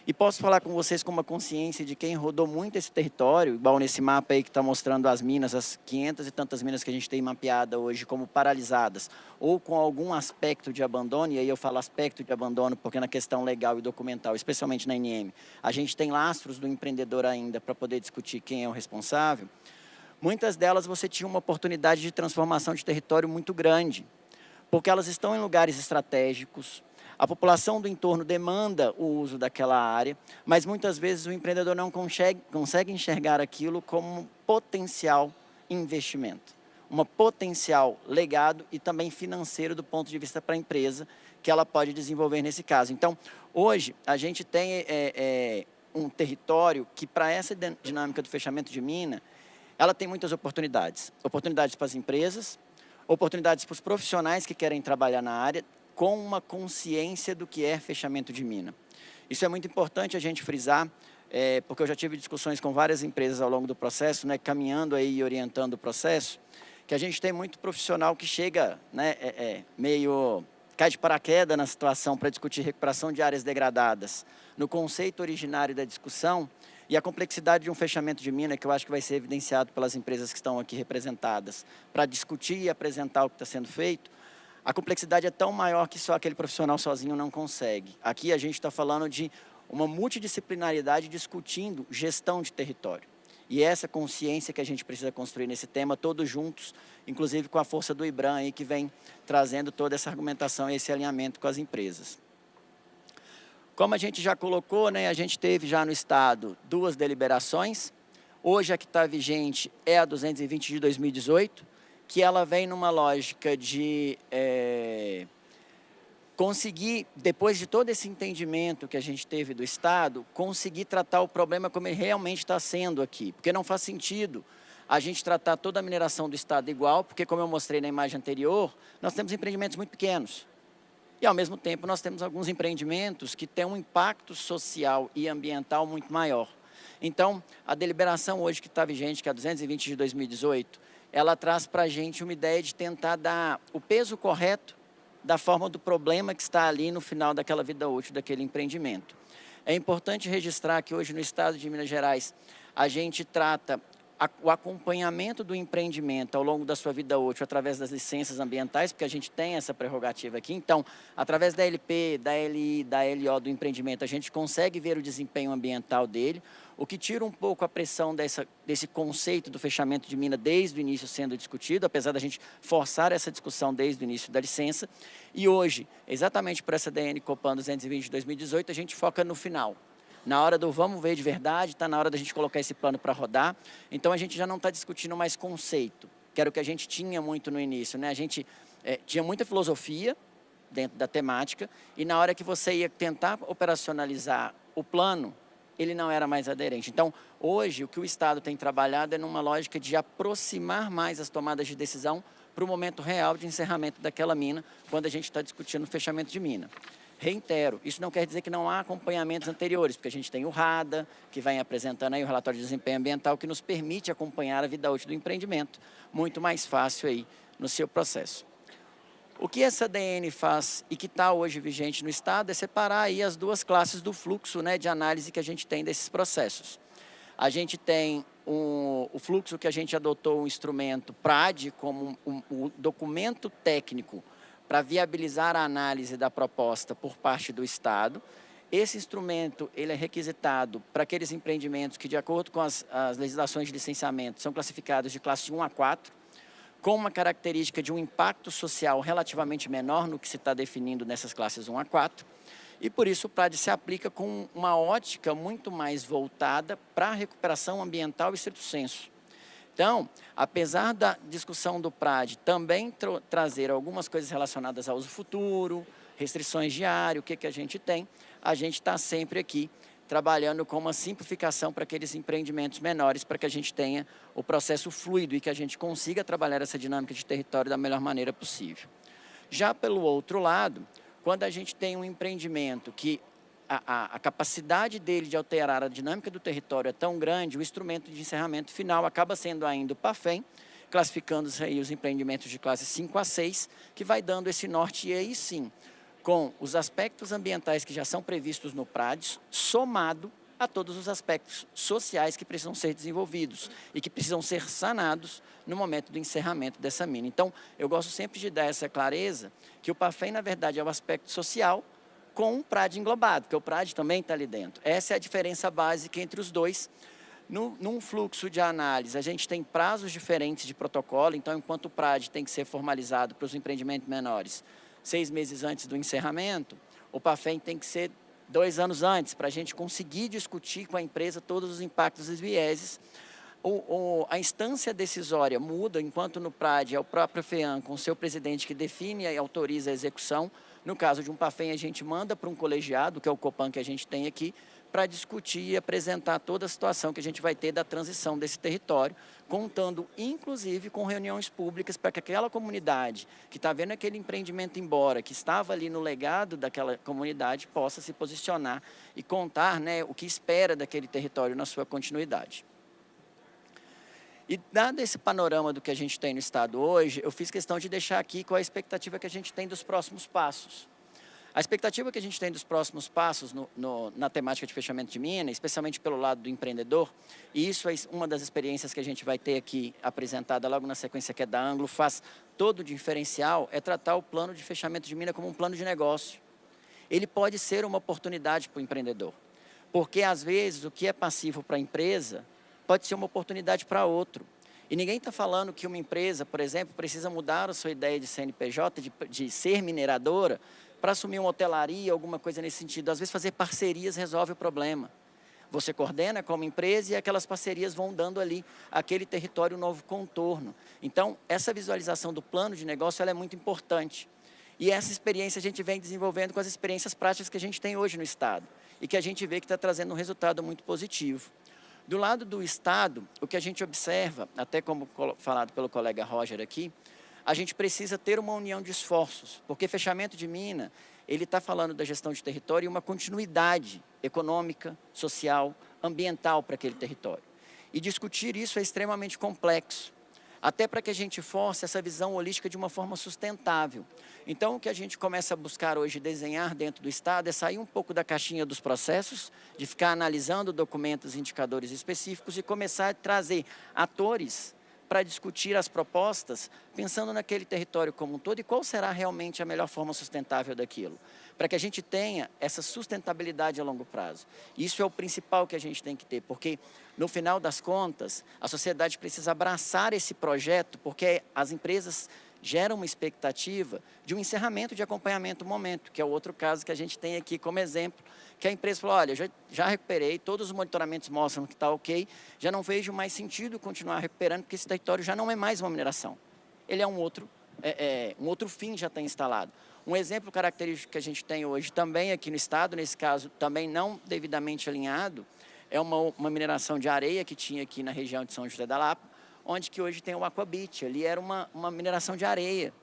E posso falar com vocês com uma consciência de quem rodou muito esse território, igual nesse mapa aí que está mostrando as minas, as 500 e tantas minas que a gente tem mapeada hoje como paralisadas, ou com algum aspecto de abandono, e aí eu falo aspecto de abandono porque na questão legal e documental, especialmente na INM, a gente tem lastros do empreendedor ainda para poder discutir quem é o responsável. Muitas delas você tinha uma oportunidade de transformação de território muito grande, porque elas estão em lugares estratégicos, a população do entorno demanda o uso daquela área, mas muitas vezes o empreendedor não consegue enxergar aquilo como um potencial investimento, um potencial legado e também financeiro do ponto de vista para a empresa que ela pode desenvolver nesse caso. Então, hoje, a gente tem um território que, para essa dinâmica do fechamento de mina, ela tem muitas oportunidades. Oportunidades para as empresas, oportunidades para os profissionais que querem trabalhar na área, com uma consciência do que é fechamento de mina. Isso é muito importante a gente frisar, porque eu já tive discussões com várias empresas ao longo do processo, né, caminhando aí e orientando o processo, que a gente tem muito profissional que chega, né, meio cai de paraquedas na situação para discutir recuperação de áreas degradadas, no conceito originário da discussão, e a complexidade de um fechamento de mina, que eu acho que vai ser evidenciado pelas empresas que estão aqui representadas, para discutir e apresentar o que está sendo feito, a complexidade é tão maior que só aquele profissional sozinho não consegue. Aqui a gente está falando de uma multidisciplinaridade discutindo gestão de território. E essa consciência que a gente precisa construir nesse tema, todos juntos, inclusive com a força do IBRAM, aí, que vem trazendo toda essa argumentação e esse alinhamento com as empresas. Como a gente já colocou, né, a gente teve já no Estado 2 deliberações. Hoje a que está vigente é a 220 de 2018, que ela vem numa lógica de conseguir, depois de todo esse entendimento que a gente teve do Estado, conseguir tratar o problema como ele realmente está sendo aqui. Porque não faz sentido a gente tratar toda a mineração do Estado igual, porque como eu mostrei na imagem anterior, nós temos empreendimentos muito pequenos. E ao mesmo tempo nós temos alguns empreendimentos que têm um impacto social e ambiental muito maior. Então, a deliberação hoje que está vigente, que é a 220 de 2018, ela traz para a gente uma ideia de tentar dar o peso correto da forma do problema que está ali no final daquela vida útil daquele empreendimento. É importante registrar que hoje no Estado de Minas Gerais a gente trata o acompanhamento do empreendimento ao longo da sua vida útil através das licenças ambientais, porque a gente tem essa prerrogativa aqui. Então, através da LP, da LI, da LO do empreendimento, a gente consegue ver o desempenho ambiental dele, o que tira um pouco a pressão desse conceito do fechamento de mina desde o início sendo discutido, apesar da gente forçar essa discussão desde o início da licença. E hoje, exatamente por essa DN Copan 220 de 2018, a gente foca no final. Na hora do vamos ver de verdade, está na hora da gente colocar esse plano para rodar. Então, a gente já não está discutindo mais conceito, que era o que a gente tinha muito no início, né? A gente tinha muita filosofia dentro da temática e na hora que você ia tentar operacionalizar o plano, ele não era mais aderente. Então, hoje, o que o Estado tem trabalhado é numa lógica de aproximar mais as tomadas de decisão para o momento real de encerramento daquela mina, quando a gente está discutindo o fechamento de mina. Reitero, isso não quer dizer que não há acompanhamentos anteriores, porque a gente tem o RADA, que vem apresentando aí o relatório de desempenho ambiental, que nos permite acompanhar a vida útil do empreendimento, muito mais fácil aí no seu processo. O que essa DN faz e que está hoje vigente no Estado é separar aí as duas classes do fluxo, né, de análise que a gente tem desses processos. A gente tem o fluxo que a gente adotou o instrumento PRAD como um documento técnico para viabilizar a análise da proposta por parte do Estado Esse instrumento ele é requisitado para aqueles empreendimentos que, de acordo com as legislações de licenciamento, são classificados de classe 1 a 4, com uma característica de um impacto social relativamente menor no que se está definindo nessas classes 1 a 4, e por isso o PRAD se aplica com uma ótica muito mais voltada para a recuperação ambiental e stricto sensu. Então, apesar da discussão do PRAD também trazer algumas coisas relacionadas ao uso futuro, restrições de área, o que a gente tem, a gente está sempre aqui trabalhando com uma simplificação para aqueles empreendimentos menores, para que a gente tenha o processo fluido e que a gente consiga trabalhar essa dinâmica de território da melhor maneira possível. Já pelo outro lado, quando a gente tem um empreendimento que a capacidade dele de alterar a dinâmica do território é tão grande, o instrumento de encerramento final acaba sendo ainda o PAFEM, classificando aí os empreendimentos de classe 5 a 6, que vai dando esse norte, e aí sim, com os aspectos ambientais que já são previstos no PRAD, somado a todos os aspectos sociais que precisam ser desenvolvidos e que precisam ser sanados no momento do encerramento dessa mina. Então, eu gosto sempre de dar essa clareza que o PAFEM, na verdade, é o aspecto social com um PRAD englobado, porque o PRAD também está ali dentro. Essa é a diferença básica entre os dois. Num fluxo de análise, a gente tem prazos diferentes de protocolo, então, enquanto o PRAD tem que ser formalizado para os empreendimentos menores 6 meses antes do encerramento, o PAFEM tem que ser 2 anos antes, para a gente conseguir discutir com a empresa todos os impactos e vieses. A instância decisória muda, enquanto no PRAD é o próprio FEAM, com o seu presidente, que define e autoriza a execução. No caso de um PAFEM, a gente manda para um colegiado, que é o COPAN que a gente tem aqui, para discutir e apresentar toda a situação que a gente vai ter da transição desse território, contando, inclusive, com reuniões públicas para que aquela comunidade que está vendo aquele empreendimento embora, que estava ali no legado daquela comunidade, possa se posicionar e contar, né, o que espera daquele território na sua continuidade. E, dado esse panorama do que a gente tem no Estado hoje, eu fiz questão de deixar aqui qual a expectativa que a gente tem dos próximos passos. A expectativa que a gente tem dos próximos passos na temática de fechamento de mina, especialmente pelo lado do empreendedor, e isso é uma das experiências que a gente vai ter aqui apresentada logo na sequência, que é da Anglo, faz todo o diferencial, é tratar o plano de fechamento de mina como um plano de negócio. Ele pode ser uma oportunidade para o empreendedor, porque às vezes o que é passivo para a empresa pode ser uma oportunidade para outro. E ninguém está falando que uma empresa, por exemplo, precisa mudar a sua ideia de CNPJ, de ser mineradora, para assumir uma hotelaria, alguma coisa nesse sentido. Às vezes fazer parcerias resolve o problema. Você coordena como empresa e aquelas parcerias vão dando ali aquele território um novo contorno. Então, essa visualização do plano de negócio ela é muito importante. E essa experiência a gente vem desenvolvendo com as experiências práticas que a gente tem hoje no Estado e que a gente vê que está trazendo um resultado muito positivo. Do lado do Estado, o que a gente observa, até como falado pelo colega Roger aqui, a gente precisa ter uma união de esforços, porque fechamento de mina, ele está falando da gestão de território e uma continuidade econômica, social, ambiental para aquele território. E discutir isso é extremamente complexo, até para que a gente force essa visão holística de uma forma sustentável. Então, o que a gente começa a buscar hoje, desenhar dentro do Estado, é sair um pouco da caixinha dos processos, de ficar analisando documentos e indicadores específicos e começar a trazer atores para discutir as propostas, pensando naquele território como um todo e qual será realmente a melhor forma sustentável daquilo, para que a gente tenha essa sustentabilidade a longo prazo. Isso é o principal que a gente tem que ter, porque no final das contas, a sociedade precisa abraçar esse projeto, porque as empresas geram uma expectativa de um encerramento de acompanhamento no momento, que é o outro caso que a gente tem aqui como exemplo, que a empresa falou, olha, eu já recuperei, todos os monitoramentos mostram que está ok, já não vejo mais sentido continuar recuperando, porque esse território já não é mais uma mineração. Ele é um outro fim já está instalado. Um exemplo característico que a gente tem hoje também aqui no Estado, nesse caso também não devidamente alinhado, é uma mineração de areia que tinha aqui na região de São José da Lapa, onde que hoje tem o Aquabit, ali era uma mineração de areia.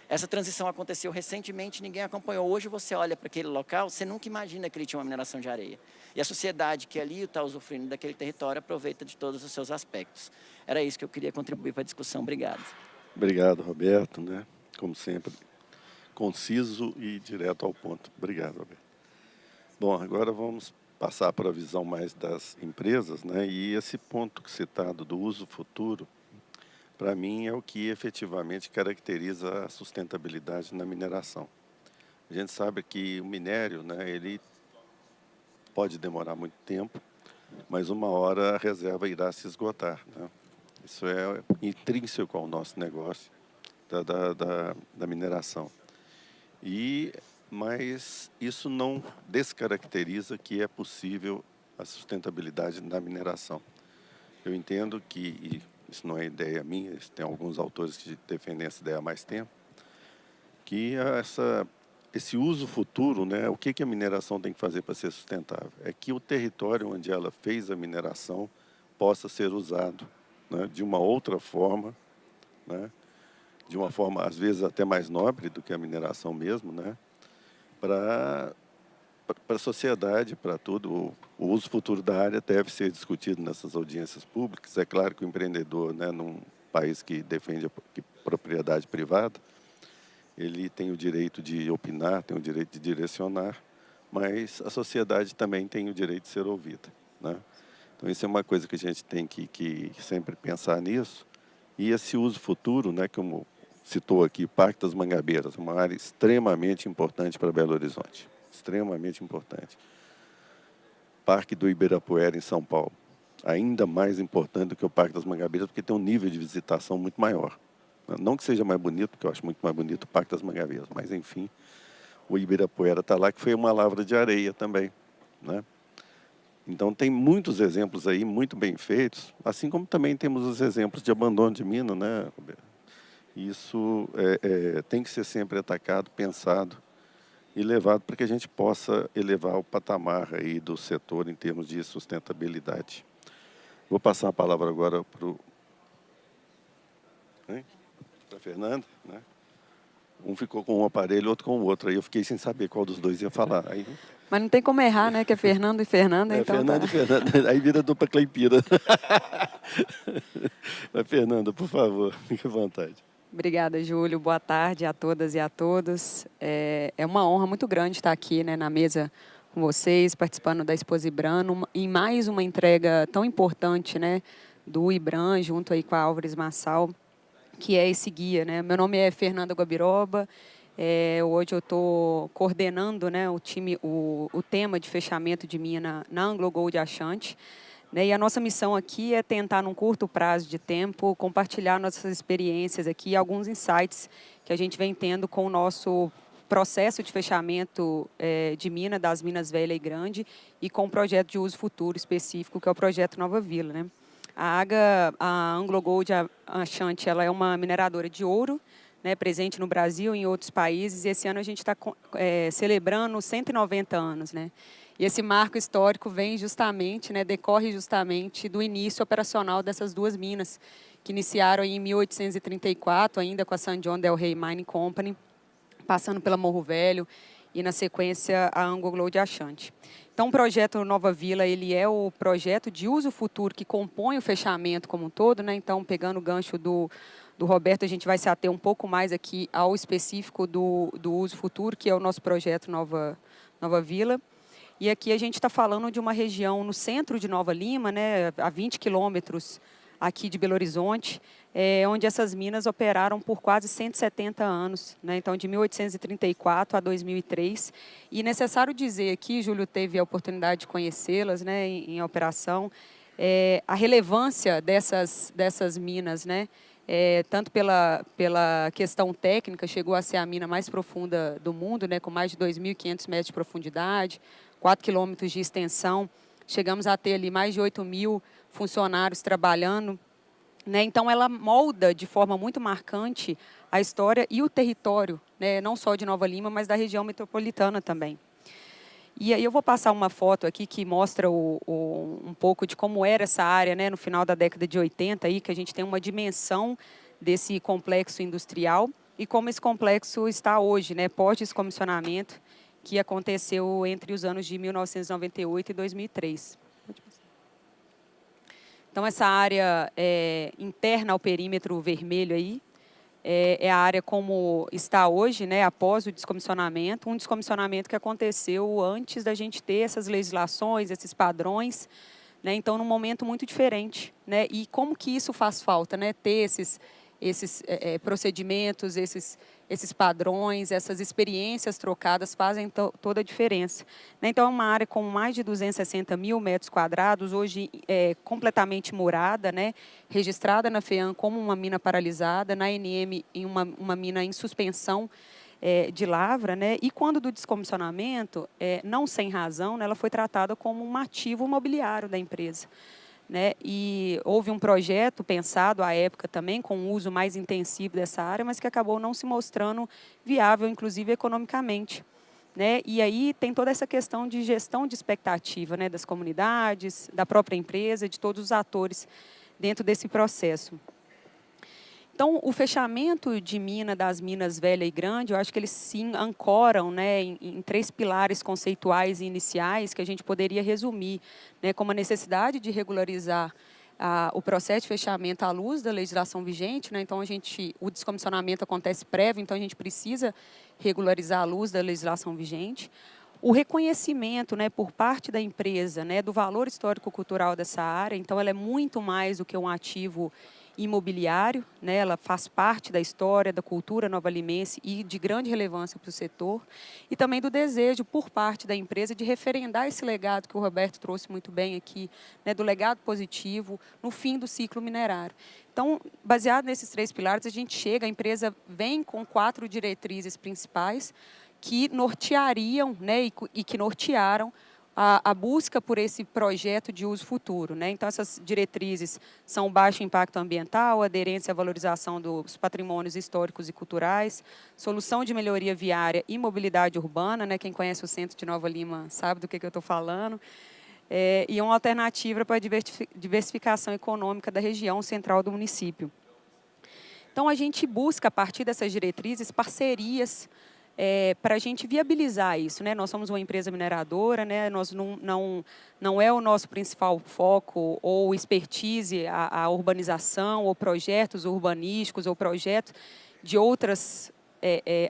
Essa transição aconteceu recentemente, ninguém acompanhou. Hoje você olha para aquele local, você nunca imagina que ele tinha uma mineração de areia. E a sociedade que ali está usufruindo daquele território aproveita de todos os seus aspectos. Era isso que eu queria contribuir para a discussão. Obrigado. Obrigado, Roberto, né? Como sempre, conciso e direto ao ponto. Obrigado, Roberto. Bom, agora vamos passar para a visão mais das empresas, né? E esse ponto citado do uso futuro, para mim, é o que efetivamente caracteriza a sustentabilidade na mineração. A gente sabe que o minério, né, ele pode demorar muito tempo, mas uma hora a reserva irá se esgotar, né? Isso é intrínseco ao nosso negócio da mineração. Mas isso não descaracteriza que é possível a sustentabilidade na mineração. Eu entendo que, e isso não é ideia minha, tem alguns autores que defendem essa ideia há mais tempo, que esse uso futuro, né, o que a mineração tem que fazer para ser sustentável? É que o território onde ela fez a mineração possa ser usado, né, de uma outra forma, né, de uma forma às vezes até mais nobre do que a mineração mesmo, né, para a sociedade, para tudo. O uso futuro da área deve ser discutido nessas audiências públicas. É claro que o empreendedor, né, num país que defende a propriedade privada, ele tem o direito de opinar, tem o direito de direcionar, mas a sociedade também tem o direito de ser ouvida, né? Então, isso é uma coisa que a gente tem que sempre pensar nisso. E esse uso futuro, né, como citou aqui, Parque das Mangabeiras, uma área extremamente importante para Belo Horizonte, extremamente importante. Parque do Ibirapuera, em São Paulo, ainda mais importante do que o Parque das Mangabeiras, porque tem um nível de visitação muito maior. Não que seja mais bonito, porque eu acho muito mais bonito o Parque das Mangabeiras, mas, enfim, o Ibirapuera está lá, que foi uma lavra de areia também, né? Então, tem muitos exemplos aí, muito bem feitos, assim como também temos os exemplos de abandono de mina, né, Roberto? Isso tem que ser sempre atacado, pensado e levado para que a gente possa elevar o patamar aí do setor em termos de sustentabilidade. Vou passar a palavra agora para a Fernanda, né? Um ficou com um aparelho, outro com o outro. Aí eu fiquei sem saber qual dos dois ia falar. Aí, Mas não tem como errar, né? Que é Fernando e Fernanda, então Fernanda tá. e Fernanda. Aí vira dupla Cleipira. Mas, Fernanda, por favor, fique à vontade. Obrigada, Júlio. Boa tarde a todas e a todos. É uma honra muito grande estar aqui, né, na mesa com vocês, participando da Expo IBRAM, em mais uma entrega tão importante, né, do IBRAM, junto aí com a Álvares Marçal, que é esse guia, né? Meu nome é Fernanda Guabiroba. Hoje eu estou coordenando, né, o tema de fechamento de mina na AngloGold Ashanti, né, e a nossa missão aqui é tentar, num curto prazo de tempo, compartilhar nossas experiências aqui, alguns insights que a gente vem tendo com o nosso processo de fechamento de mina, das Minas Velha e Grande, e com o projeto de uso futuro específico, que é o projeto Nova Vila, né? A AngloGold Ashanti, ela é uma mineradora de ouro, né, presente no Brasil e em outros países, e esse ano a gente está celebrando 190 anos, né? E esse marco histórico vem justamente, né, decorre justamente do início operacional dessas duas minas, que iniciaram em 1834, ainda com a St. John Del Rey Mining Company, passando pela Morro Velho, e na sequência a AngloGold Ashanti. Então, o projeto Nova Vila, ele é o projeto de uso futuro que compõe o fechamento como um todo, né? Então, pegando o gancho do Roberto, a gente vai se ater um pouco mais aqui ao específico do uso futuro, que é o nosso projeto Nova Vila. E aqui a gente está falando de uma região no centro de Nova Lima, né, a 20 quilômetros aqui de Belo Horizonte, onde essas minas operaram por quase 170 anos, né? Então, de 1834 a 2003. E necessário dizer aqui, Júlio teve a oportunidade de conhecê-las, né, em operação, a relevância dessas minas, né? Tanto pela questão técnica, chegou a ser a mina mais profunda do mundo, né, com mais de 2.500 metros de profundidade, 4 quilômetros de extensão. Chegamos a ter ali mais de 8.000 funcionários trabalhando, né? Então, ela molda de forma muito marcante a história e o território, né, não só de Nova Lima, mas da região metropolitana também. E aí eu vou passar uma foto aqui que mostra um pouco de como era essa área, né, no final da década de 80, aí, que a gente tem uma dimensão desse complexo industrial e como esse complexo está hoje, né, pós-descomissionamento, que aconteceu entre os anos de 1998 e 2003. Então, essa área interna ao perímetro vermelho aí, é a área como está hoje, né, após o descomissionamento, um descomissionamento que aconteceu antes da gente ter essas legislações, esses padrões, né, então, num momento muito diferente, né, e como que isso faz falta, né, ter esses procedimentos, esses padrões, essas experiências trocadas fazem toda a diferença. Então, é uma área com mais de 260 mil metros quadrados, hoje completamente morada, né, registrada na FEAM como uma mina paralisada, na ANM em uma mina em suspensão de lavra, né, e quando do descomissionamento, não sem razão, né, ela foi tratada como um ativo imobiliário da empresa. Né? E houve um projeto pensado à época também com um uso mais intensivo dessa área, mas que acabou não se mostrando viável, inclusive economicamente. Né? E aí tem toda essa questão de gestão de expectativa, né, das comunidades, da própria empresa, de todos os atores dentro desse processo. Então, o fechamento de mina das minas velha e grande, eu acho que eles sim ancoram, né, em 3 pilares conceituais e iniciais que a gente poderia resumir, né, como a necessidade de regularizar o processo de fechamento à luz da legislação vigente, né, então o descomissionamento acontece prévio, então a gente precisa regularizar à luz da legislação vigente. O reconhecimento, né, por parte da empresa, né, do valor histórico-cultural dessa área, então ela é muito mais do que um ativo imobiliário, né, ela faz parte da história, da cultura nova-limense e de grande relevância para o setor, e também do desejo por parte da empresa de referendar esse legado que o Roberto trouxe muito bem aqui, né, do legado positivo no fim do ciclo minerário. Então, baseado nesses 3 pilares, a empresa vem com 4 diretrizes principais que norteariam, né, e que nortearam a busca por esse projeto de uso futuro. Né? Então, essas diretrizes são baixo impacto ambiental, aderência à valorização dos patrimônios históricos e culturais, solução de melhoria viária e mobilidade urbana, né? Quem conhece o centro de Nova Lima sabe do que eu estou falando, e uma alternativa para a diversificação econômica da região central do município. Então, a gente busca, a partir dessas diretrizes, parcerias para a gente viabilizar isso, né? Nós somos uma empresa mineradora, né? Nós não é o nosso principal foco ou expertise a urbanização ou projetos urbanísticos ou projetos de outras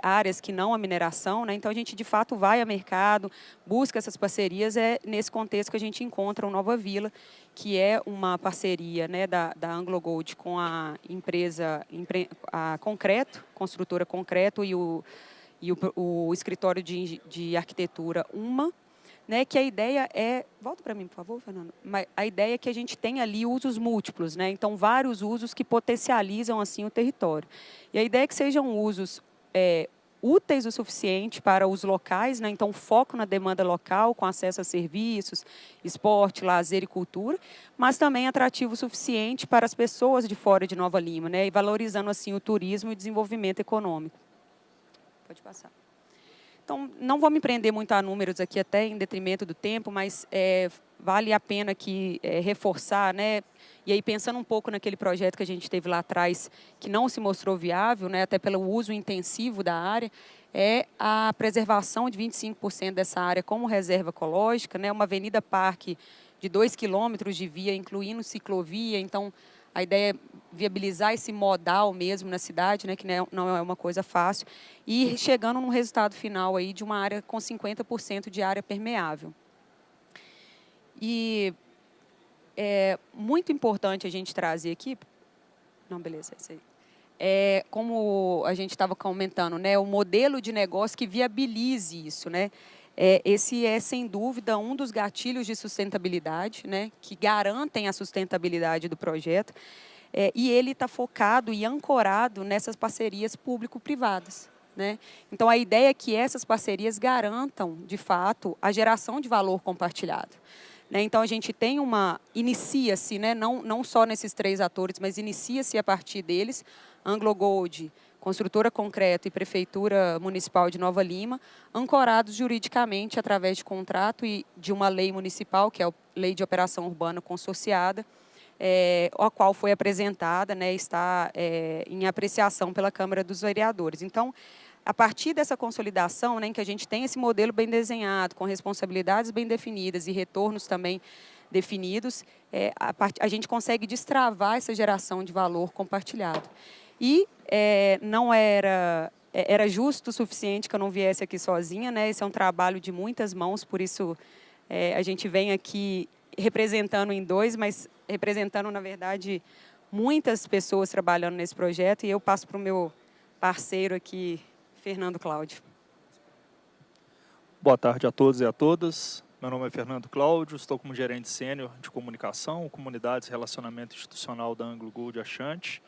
áreas que não a mineração, né? Então a gente de fato vai ao mercado, busca essas parcerias, nesse contexto que a gente encontra o Nova Vila, que é uma parceria, né, da AngloGold com a empresa, a Concreto, construtora Concreto e o escritório de arquitetura UMA, né, que a ideia é... Volta para mim, por favor, Fernando. A ideia é que a gente tenha ali usos múltiplos, né, então vários usos que potencializam assim o território. E a ideia é que sejam usos úteis o suficiente para os locais, né, então foco na demanda local, com acesso a serviços, esporte, lazer e cultura, mas também atrativo o suficiente para as pessoas de fora de Nova Lima, né, e valorizando assim o turismo e o desenvolvimento econômico. Pode passar. Então, não vou me prender muito a números aqui, até em detrimento do tempo, mas vale a pena aqui reforçar, né? E aí, pensando um pouco naquele projeto que a gente teve lá atrás, que não se mostrou viável, né, até pelo uso intensivo da área, é a preservação de 25% dessa área como reserva ecológica, né, uma avenida-parque de 2 quilômetros de via, incluindo ciclovia. Então, a ideia é viabilizar esse modal mesmo na cidade, né, que não é uma coisa fácil, e chegando num resultado final aí de uma área com 50% de área permeável. E é muito importante a gente trazer aqui... Não, beleza, é isso aí. Como a gente estava comentando, né, o modelo de negócio que viabilize isso, né? Esse é, sem dúvida, um dos gatilhos de sustentabilidade, né, que garantem a sustentabilidade do projeto, e ele está focado e ancorado nessas parcerias público-privadas. Né? Então, a ideia é que essas parcerias garantam, de fato, a geração de valor compartilhado. Né? Então, a gente tem inicia-se, né, não só nesses 3 atores, mas inicia-se a partir deles, AngloGold, Construtora Concreto e Prefeitura Municipal de Nova Lima, ancorados juridicamente através de contrato e de uma lei municipal, que é a Lei de Operação Urbana Consorciada, a qual foi apresentada, né, está em apreciação pela Câmara dos Vereadores. Então, a partir dessa consolidação, né, em que a gente tem esse modelo bem desenhado, com responsabilidades bem definidas e retornos também definidos, a gente consegue destravar essa geração de valor compartilhado. E não era justo o suficiente que eu não viesse aqui sozinha, né? Esse é um trabalho de muitas mãos, por isso a gente vem aqui representando em 2, mas representando, na verdade, muitas pessoas trabalhando nesse projeto, e eu passo para o meu parceiro aqui, Fernando Cláudio. Boa tarde a todos e a todas. Meu nome é Fernando Cláudio, estou como gerente sênior de comunicação, comunidades e relacionamento institucional da Anglo Gold Ashanti.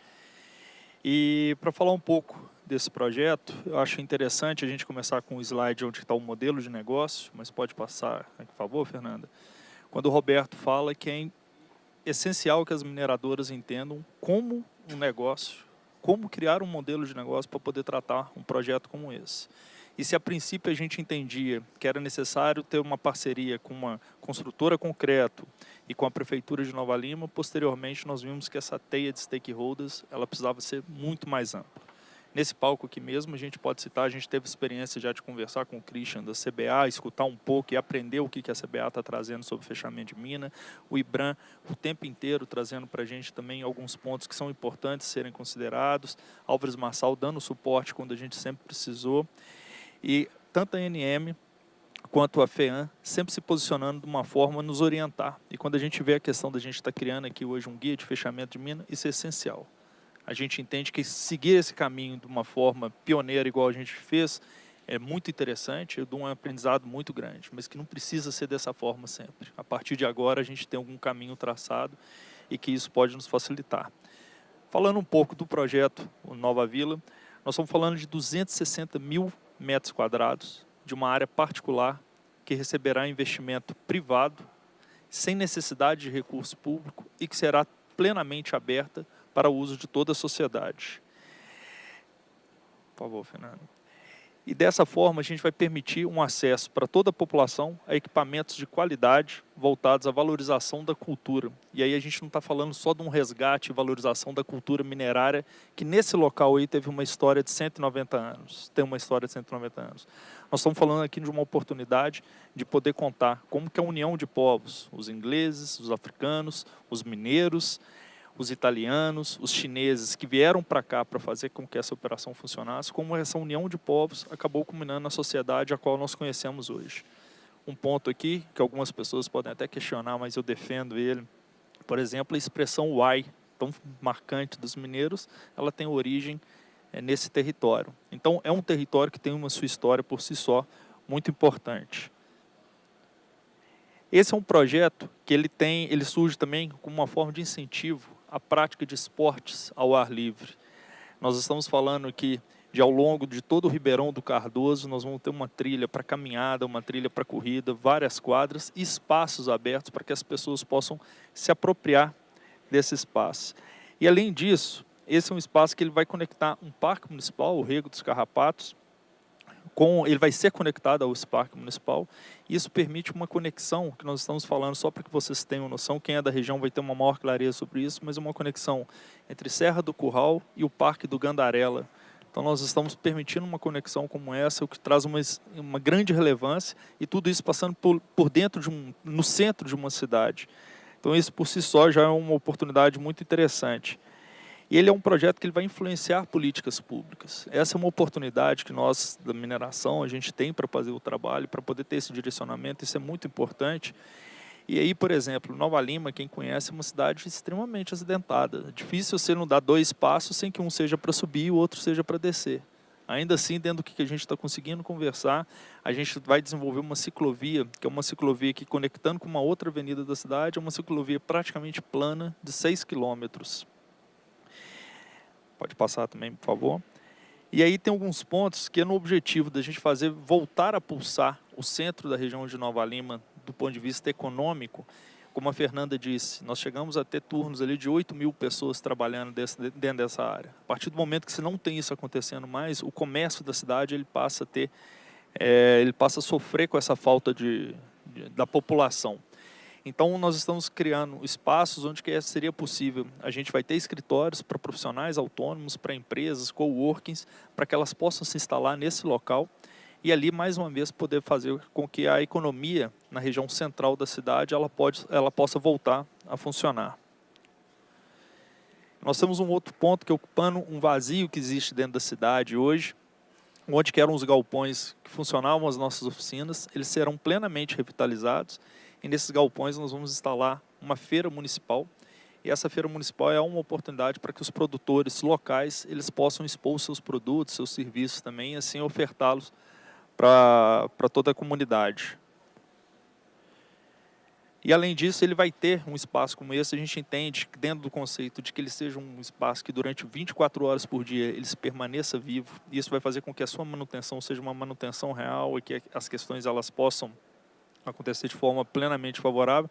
E para falar um pouco desse projeto, eu acho interessante a gente começar com o slide onde está o modelo de negócio, mas pode passar, por favor, Fernanda? Quando o Roberto fala que é essencial que as mineradoras entendam como um negócio, como criar um modelo de negócio para poder tratar um projeto como esse. E se a princípio a gente entendia que era necessário ter uma parceria com uma construtora concreto e com a Prefeitura de Nova Lima, posteriormente nós vimos que essa teia de stakeholders ela precisava ser muito mais ampla. Nesse palco aqui mesmo, a gente pode citar, a gente teve experiência já de conversar com o Christian da CBA, escutar um pouco e aprender o que a CBA está trazendo sobre fechamento de mina. O IBRAM, o tempo inteiro, trazendo para a gente também alguns pontos que são importantes serem considerados. Álvares Marçal dando suporte quando a gente sempre precisou. E tanto a ANM quanto a FEAM sempre se posicionando de uma forma a nos orientar. E quando a gente vê a questão da gente estar criando aqui hoje um guia de fechamento de mina, isso é essencial. A gente entende que seguir esse caminho de uma forma pioneira, igual a gente fez, é muito interessante, eu dou um aprendizado muito grande, mas que não precisa ser dessa forma sempre. A partir de agora, a gente tem algum caminho traçado e que isso pode nos facilitar. Falando um pouco do projeto Nova Vila, nós estamos falando de 260 mil metros quadrados de uma área particular que receberá investimento privado, sem necessidade de recurso público e que será plenamente aberta para o uso de toda a sociedade. Por favor, Fernando. E dessa forma a gente vai permitir um acesso para toda a população a equipamentos de qualidade voltados à valorização da cultura. E aí a gente não está falando só de um resgate e valorização da cultura minerária, que nesse local aí teve uma história de 190 anos. Tem uma história de 190 anos. Nós estamos falando aqui de uma oportunidade de poder contar como que a união de povos, os ingleses, os africanos, os mineiros, os italianos, os chineses que vieram para cá para fazer com que essa operação funcionasse, como essa união de povos acabou culminando na sociedade a qual nós conhecemos hoje. Um ponto aqui, que algumas pessoas podem até questionar, mas eu defendo ele, por exemplo, a expressão Wai, tão marcante dos mineiros, ela tem origem nesse território. Então, é um território que tem uma sua história por si só, muito importante. Esse é um projeto que ele surge também como uma forma de incentivo à prática de esportes ao ar livre. Nós estamos falando aqui de ao longo de todo o Ribeirão do Cardoso, nós vamos ter uma trilha para caminhada, uma trilha para corrida, várias quadras e espaços abertos para que as pessoas possam se apropriar desse espaço. E além disso, esse é um espaço que ele vai conectar um parque municipal, o Rego dos Carrapatos, ele vai ser conectado ao parque municipal. Isso permite uma conexão, que nós estamos falando só para que vocês tenham noção, quem é da região vai ter uma maior clareza sobre isso, mas uma conexão entre Serra do Curral e o Parque do Gandarela. Então nós estamos permitindo uma conexão como essa, o que traz uma grande relevância, e tudo isso passando por dentro no centro de uma cidade. Então isso por si só já é uma oportunidade muito interessante. E ele é um projeto que ele vai influenciar políticas públicas. Essa é uma oportunidade que nós, da mineração, a gente tem para fazer o trabalho, para poder ter esse direcionamento, isso é muito importante. E aí, por exemplo, Nova Lima, quem conhece, é uma cidade extremamente acidentada. É difícil você não dar dois passos sem que um seja para subir e o outro seja para descer. Ainda assim, dentro do que a gente está conseguindo conversar, a gente vai desenvolver uma ciclovia, que é uma ciclovia que, conectando com uma outra avenida da cidade, é uma ciclovia praticamente plana de 6 quilômetros. Pode passar também, por favor. E aí tem alguns pontos que é no objetivo da gente fazer voltar a pulsar o centro da região de Nova Lima do ponto de vista econômico. Como a Fernanda disse, nós chegamos a ter turnos ali de 8 mil pessoas trabalhando dentro dessa área. A partir do momento que se não tem isso acontecendo mais, o comércio da cidade ele passa a sofrer com essa falta da população. Então, nós estamos criando espaços onde seria possível. A gente vai ter escritórios para profissionais autônomos, para empresas, coworkings, para que elas possam se instalar nesse local e ali, mais uma vez, poder fazer com que a economia na região central da cidade ela possa voltar a funcionar. Nós temos um outro ponto que é ocupando um vazio que existe dentro da cidade hoje, onde que eram os galpões que funcionavam as nossas oficinas, eles serão plenamente revitalizados. E nesses galpões nós vamos instalar uma feira municipal E essa feira municipal é uma oportunidade para que os produtores locais eles possam expor seus produtos, seus serviços também, e assim ofertá-los para toda a comunidade. E, além disso, ele vai ter um espaço como esse. A gente entende, que dentro do conceito de que ele seja um espaço que durante 24 horas por dia ele se permaneça vivo. E isso vai fazer com que a sua manutenção seja uma manutenção real e que as questões elas possam acontecer de forma plenamente favorável.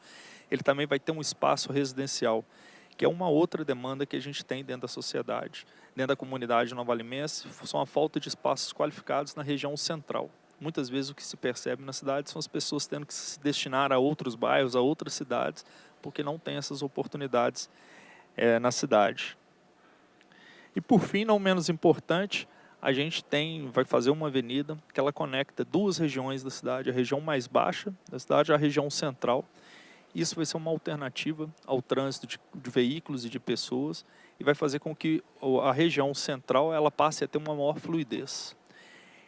Ele também vai ter um espaço residencial, que é uma outra demanda que a gente tem dentro da sociedade. Dentro da comunidade novalimense, são a falta de espaços qualificados na região central. Muitas vezes o que se percebe na cidade são as pessoas tendo que se destinar a outros bairros, a outras cidades, porque não tem essas oportunidades na cidade. E por fim, não menos importante, a gente vai fazer uma avenida que ela conecta duas regiões da cidade, a região mais baixa da cidade e a região central. Isso vai ser uma alternativa ao trânsito de veículos e de pessoas e vai fazer com que a região central ela passe a ter uma maior fluidez.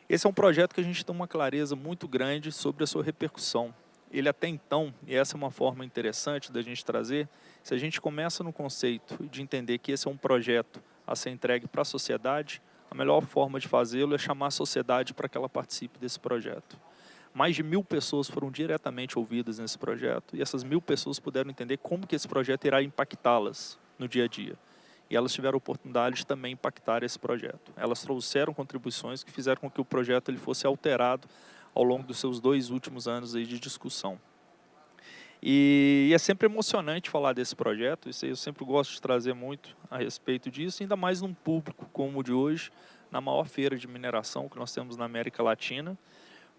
Esse é um projeto que a gente tem uma clareza muito grande sobre a sua repercussão. Ele até então, e essa é uma forma interessante da gente trazer, se a gente começa no conceito de entender que esse é um projeto a ser entregue para a sociedade, a melhor forma de fazê-lo é chamar a sociedade para que ela participe desse projeto. Mais de 1000 pessoas foram diretamente ouvidas nesse projeto e essas 1000 pessoas puderam entender como que esse projeto irá impactá-las no dia a dia. E elas tiveram a oportunidade de também impactar esse projeto. Elas trouxeram contribuições que fizeram com que o projeto ele fosse alterado ao longo dos seus 2 últimos anos aí de discussão. E é sempre emocionante falar desse projeto, isso aí eu sempre gosto de trazer muito a respeito disso, ainda mais num público como o de hoje, na maior feira de mineração que nós temos na América Latina,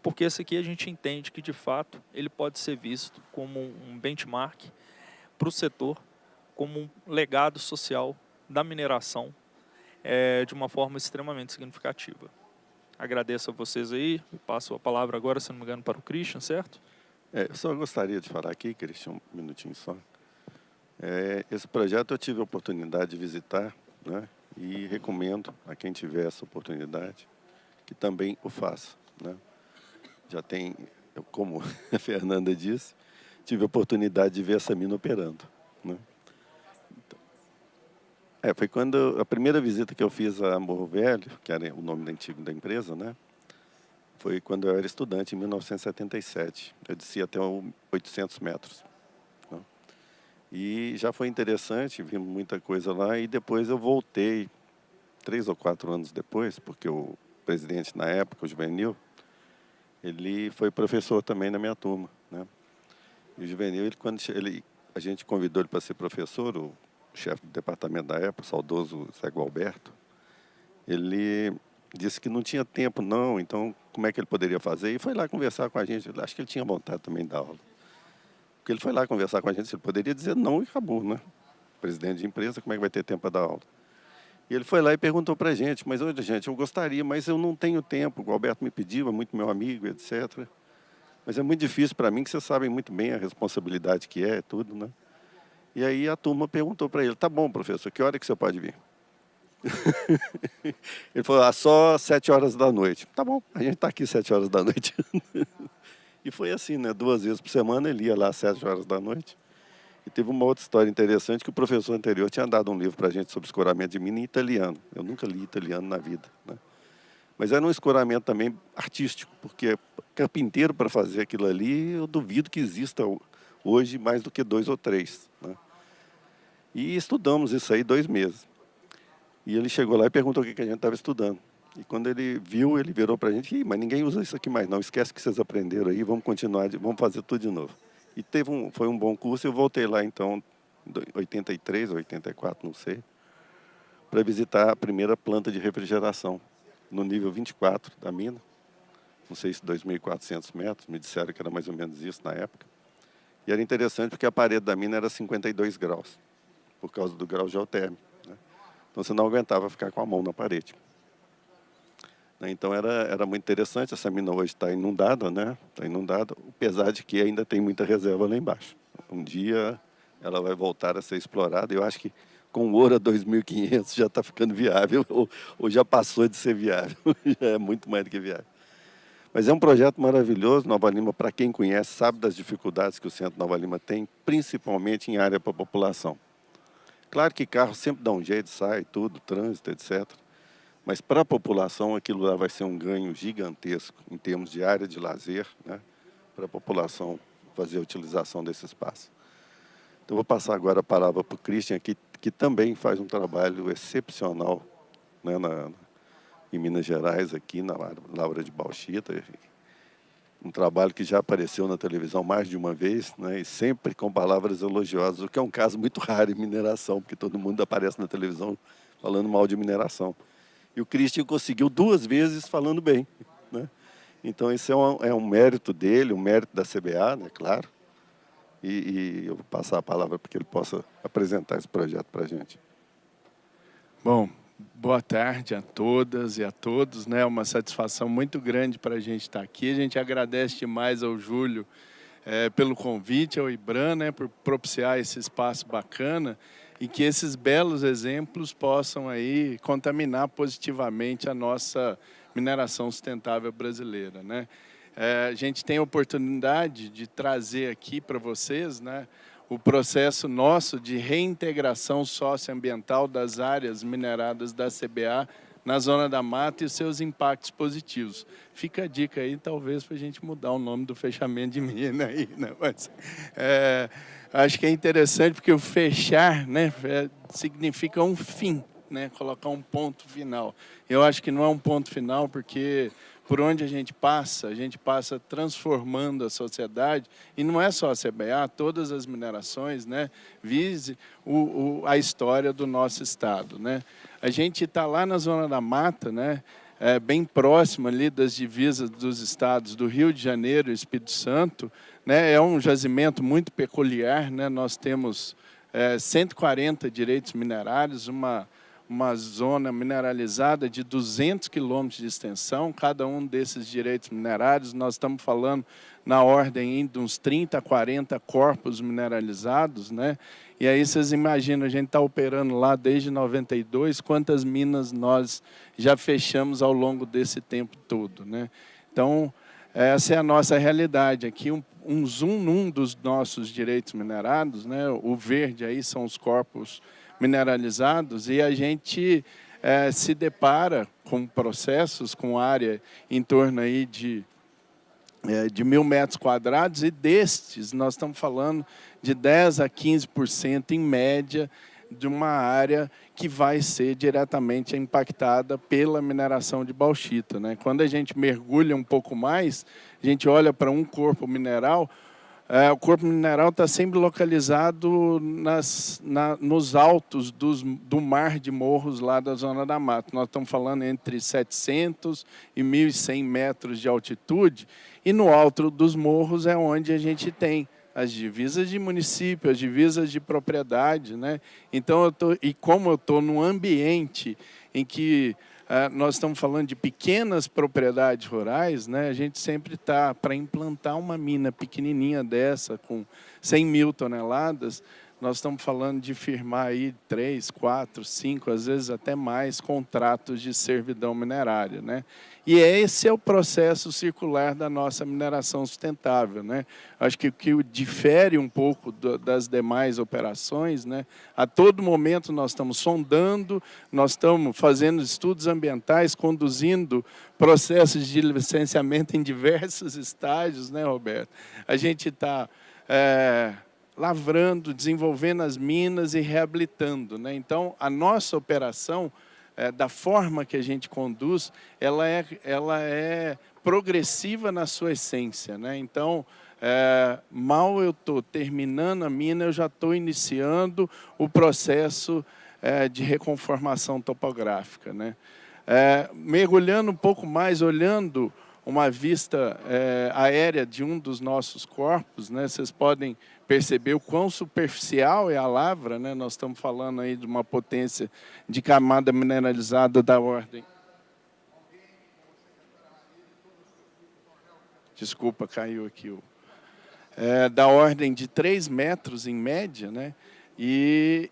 porque esse aqui a gente entende que, de fato, ele pode ser visto como um benchmark para o setor, como um legado social da mineração de uma forma extremamente significativa. Agradeço a vocês aí, passo a palavra agora, se não me engano, para o Christian, certo? Eu só gostaria de falar aqui, Christian, um minutinho só. Esse projeto eu tive a oportunidade de visitar, né, e recomendo a quem tiver essa oportunidade que também o faça, né. Já tem, como a Fernanda disse, tive a oportunidade de ver essa mina operando, né. Foi quando a primeira visita que eu fiz a Morro Velho, que era o nome antigo da empresa, né? Foi quando eu era estudante, em 1977. Eu desci até 800 metros. Né? E já foi interessante, vi muita coisa lá. E depois eu voltei, 3 ou 4 anos depois, porque o presidente na época, o Juvenil, ele foi professor também na minha turma. Né? E o Juvenil, a gente convidou ele para ser professor, o chefe do departamento da época, o saudoso Zé Gualberto, ele disse que não tinha tempo não, então como é que ele poderia fazer? E foi lá conversar com a gente, acho que ele tinha vontade também de dar aula. Porque ele foi lá conversar com a gente, ele poderia dizer não e acabou, né? Presidente de empresa, como é que vai ter tempo para dar aula? E ele foi lá e perguntou para a gente, mas olha gente, eu gostaria, mas eu não tenho tempo, o Gualberto me pediu, é muito meu amigo, etc. Mas é muito difícil para mim, que vocês sabem muito bem a responsabilidade que é, tudo, né? E aí a turma perguntou para ele, tá bom, professor, que hora que você pode vir? Ele falou, só 7 horas da noite. Tá bom, a gente está aqui 7 horas da noite. E foi assim, né? 2 vezes por semana ele ia lá às 7 horas da noite. E teve uma outra história interessante, que o professor anterior tinha dado um livro para a gente sobre escoramento de mina em italiano. Eu nunca li italiano na vida, né? Mas era um escoramento também artístico, porque carpinteiro para fazer aquilo ali, eu duvido que exista hoje mais do que 2 ou 3, né? E estudamos isso aí 2 meses. E ele chegou lá e perguntou o que a gente estava estudando. E quando ele viu, ele virou para a gente, mas ninguém usa isso aqui mais não, esquece que vocês aprenderam aí, vamos continuar, vamos fazer tudo de novo. E foi um bom curso, eu voltei lá então, em 83, 84, não sei, para visitar a primeira planta de refrigeração, no nível 24 da mina, não sei se 2.400 metros, me disseram que era mais ou menos isso na época. E era interessante porque a parede da mina era 52 graus, por causa do grau geotérmico, né? Então você não aguentava ficar com a mão na parede. Então era muito interessante, essa mina hoje está inundada, né? Está inundada, apesar de que ainda tem muita reserva lá embaixo. Um dia ela vai voltar a ser explorada, eu acho que com o ouro a 2.500 já está ficando viável, ou já passou de ser viável, já é muito mais do que viável. Mas é um projeto maravilhoso. Nova Lima, para quem conhece, sabe das dificuldades que o Centro Nova Lima tem, principalmente em área para a população. Claro que carro sempre dá um jeito, sai, tudo, trânsito, etc. Mas para a população aquilo lá vai ser um ganho gigantesco em termos de área de lazer, né? Para a população fazer a utilização desse espaço. Então, vou passar agora a palavra para o Christian, que também faz um trabalho excepcional, né, em Minas Gerais, aqui na Laura de Bauxita. Um trabalho que já apareceu na televisão mais de uma vez, né, e sempre com palavras elogiosas, o que é um caso muito raro em mineração, porque todo mundo aparece na televisão falando mal de mineração. E o Christian conseguiu 2 vezes falando bem, né? Então, esse é um mérito dele, um mérito da CBA, né, claro. E eu vou passar a palavra para que ele possa apresentar esse projeto para a gente. Bom, boa tarde a todas e a todos, né? É uma satisfação muito grande para a gente estar aqui. A gente agradece demais ao Júlio pelo convite, ao IBRAM, né, por propiciar esse espaço bacana e que esses belos exemplos possam aí contaminar positivamente a nossa mineração sustentável brasileira, né? A gente tem a oportunidade de trazer aqui para vocês, né, o processo nosso de reintegração socioambiental das áreas mineradas da CBA na Zona da Mata e os seus impactos positivos. Fica a dica aí, talvez, para a gente mudar o nome do fechamento de mina aí, né? Mas, acho que é interessante porque o fechar, né, significa um fim, né, colocar um ponto final. Eu acho que não é um ponto final porque por onde a gente passa transformando a sociedade, e não é só a CBA, todas as minerações, né, vise a história do nosso estado, né. A gente está lá na Zona da Mata, né, bem próximo ali das divisas dos estados do Rio de Janeiro e Espírito Santo, né, é um jazimento muito peculiar, né, nós temos 140 direitos minerários, uma zona mineralizada de 200 quilômetros de extensão, cada um desses direitos minerários, nós estamos falando na ordem de uns 30 a 40 corpos mineralizados, né? E aí vocês imaginam, a gente está operando lá desde 92, quantas minas nós já fechamos ao longo desse tempo todo, né? Então, essa é a nossa realidade aqui, um zoom num dos nossos direitos minerados, né? O verde aí são os corpos mineralizados e a gente se depara com processos, com área em torno aí de 1.000 metros quadrados e destes nós estamos falando de 10 a 15% em média de uma área que vai ser diretamente impactada pela mineração de bauxita, né? Quando a gente mergulha um pouco mais, a gente olha para um corpo mineral. O corpo mineral está sempre localizado nos altos do mar de morros lá da Zona da Mata. Nós estamos falando entre 700 e 1.100 metros de altitude. E no alto dos morros é onde a gente tem as divisas de município, as divisas de propriedade, né? Então, como eu estou num ambiente em que nós estamos falando de pequenas propriedades rurais, né? A gente sempre está, para implantar uma mina pequenininha dessa, com 100.000 toneladas, nós estamos falando de firmar aí 3, 4, 5, às vezes até mais, contratos de servidão minerária, né? E esse é o processo circular da nossa mineração sustentável, né? Acho que o que difere um pouco das demais operações, né? A todo momento nós estamos sondando, nós estamos fazendo estudos ambientais, conduzindo processos de licenciamento em diversos estágios, né, Roberto? A gente está lavrando, desenvolvendo as minas e reabilitando, né? Então, a nossa operação, da forma que a gente conduz, ela é progressiva na sua essência, né? Então, mal eu estou terminando a mina, eu já estou iniciando o processo de reconformação topográfica, né? Mergulhando um pouco mais, olhando uma vista aérea de um dos nossos corpos, né? Vocês podem perceber o quão superficial é a lavra, né? Nós estamos falando aí de uma potência de camada mineralizada da ordem. Desculpa, caiu aqui. Da ordem de 3 metros em média, né? E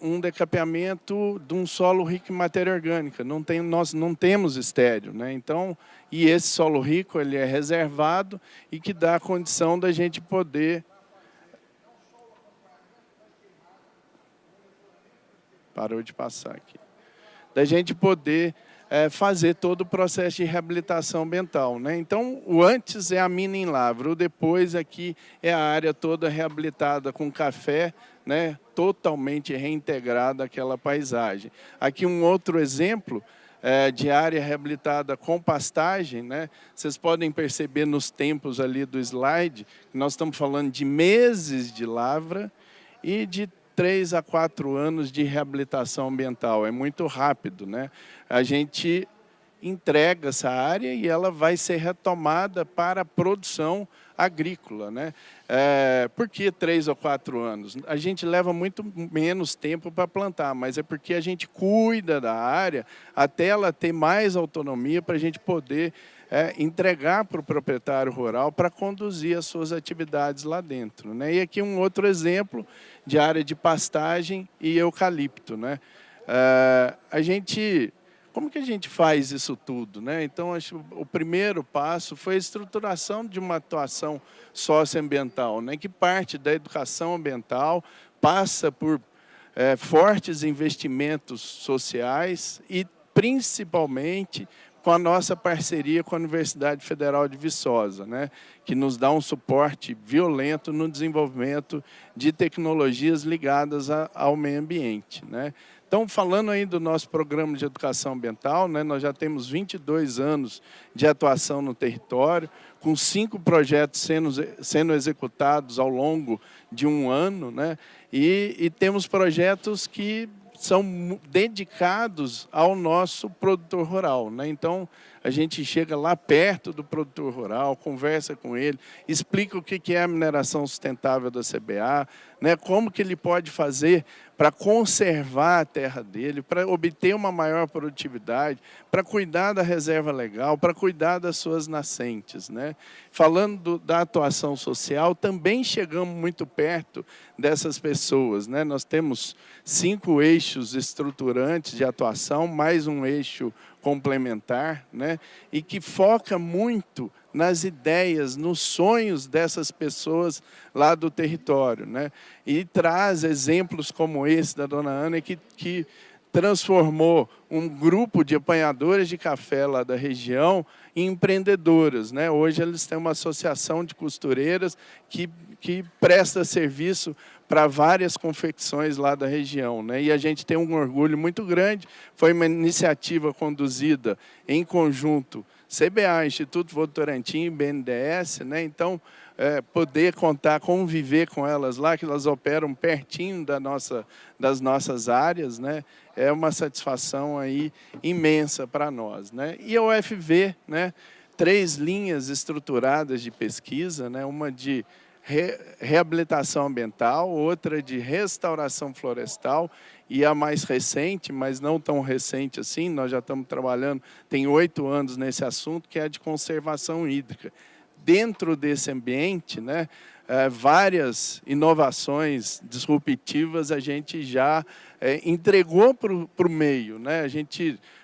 um decapeamento de um solo rico em matéria orgânica. Nós não temos estéreo, né? Então, e esse solo rico ele é reservado e que dá a condição da gente poder parou de passar aqui. Da gente poder fazer todo o processo de reabilitação ambiental, né? Então, o antes é a mina em lavra, o depois aqui é a área toda reabilitada com café, né? Totalmente reintegrada àquela paisagem. Aqui um outro exemplo de área reabilitada com pastagem, né? Vocês podem perceber nos tempos ali do slide, que nós estamos falando de meses de lavra e de 3 a 4 anos de reabilitação ambiental. É muito rápido, né? A gente entrega essa área e ela vai ser retomada para a produção agrícola, né? Por que 3 ou 4 anos? A gente leva muito menos tempo para plantar, mas é porque a gente cuida da área até ela ter mais autonomia para a gente poder entregar para o proprietário rural para conduzir as suas atividades lá dentro, né? E aqui um outro exemplo de área de pastagem e eucalipto, né? Como que a gente faz isso tudo, né? Então, acho que o primeiro passo foi a estruturação de uma atuação socioambiental, né? Que parte da educação ambiental, passa por fortes investimentos sociais e, principalmente, com a nossa parceria com a Universidade Federal de Viçosa, né? Que nos dá um suporte violento no desenvolvimento de tecnologias ligadas ao meio ambiente, né? Então, falando aí do nosso programa de educação ambiental, né, nós já temos 22 anos de atuação no território, com 5 projetos sendo executados ao longo de um ano, né, e temos projetos que são dedicados ao nosso produtor rural, né? Então, a gente chega lá perto do produtor rural, conversa com ele, explica o que é a mineração sustentável da CBA, né? Como que ele pode fazer para conservar a terra dele, para obter uma maior produtividade, para cuidar da reserva legal, para cuidar das suas nascentes, né? Falando da atuação social, também chegamos muito perto dessas pessoas, né? Nós temos 5 eixos estruturantes de atuação, mais um eixo complementar, né? E que foca muito nas ideias, nos sonhos dessas pessoas lá do território, né? E traz exemplos como esse da dona Ana, que transformou um grupo de apanhadoras de café lá da região em empreendedoras, né? Hoje eles têm uma associação de costureiras que presta serviço para várias confecções lá da região, né? E a gente tem um orgulho muito grande. Foi uma iniciativa conduzida em conjunto CBA, Instituto Votorantim e BNDES, né? Então, poder conviver com elas lá, que elas operam pertinho das nossas áreas, né? É uma satisfação aí imensa para nós, né? E a UFV, né? 3 linhas estruturadas de pesquisa, né? Uma de reabilitação ambiental, outra de restauração florestal e a mais recente, mas não tão recente assim, nós já estamos trabalhando, tem 8 anos nesse assunto, que é a de conservação hídrica. Dentro desse ambiente, né, várias inovações disruptivas a gente já entregou para o meio, né?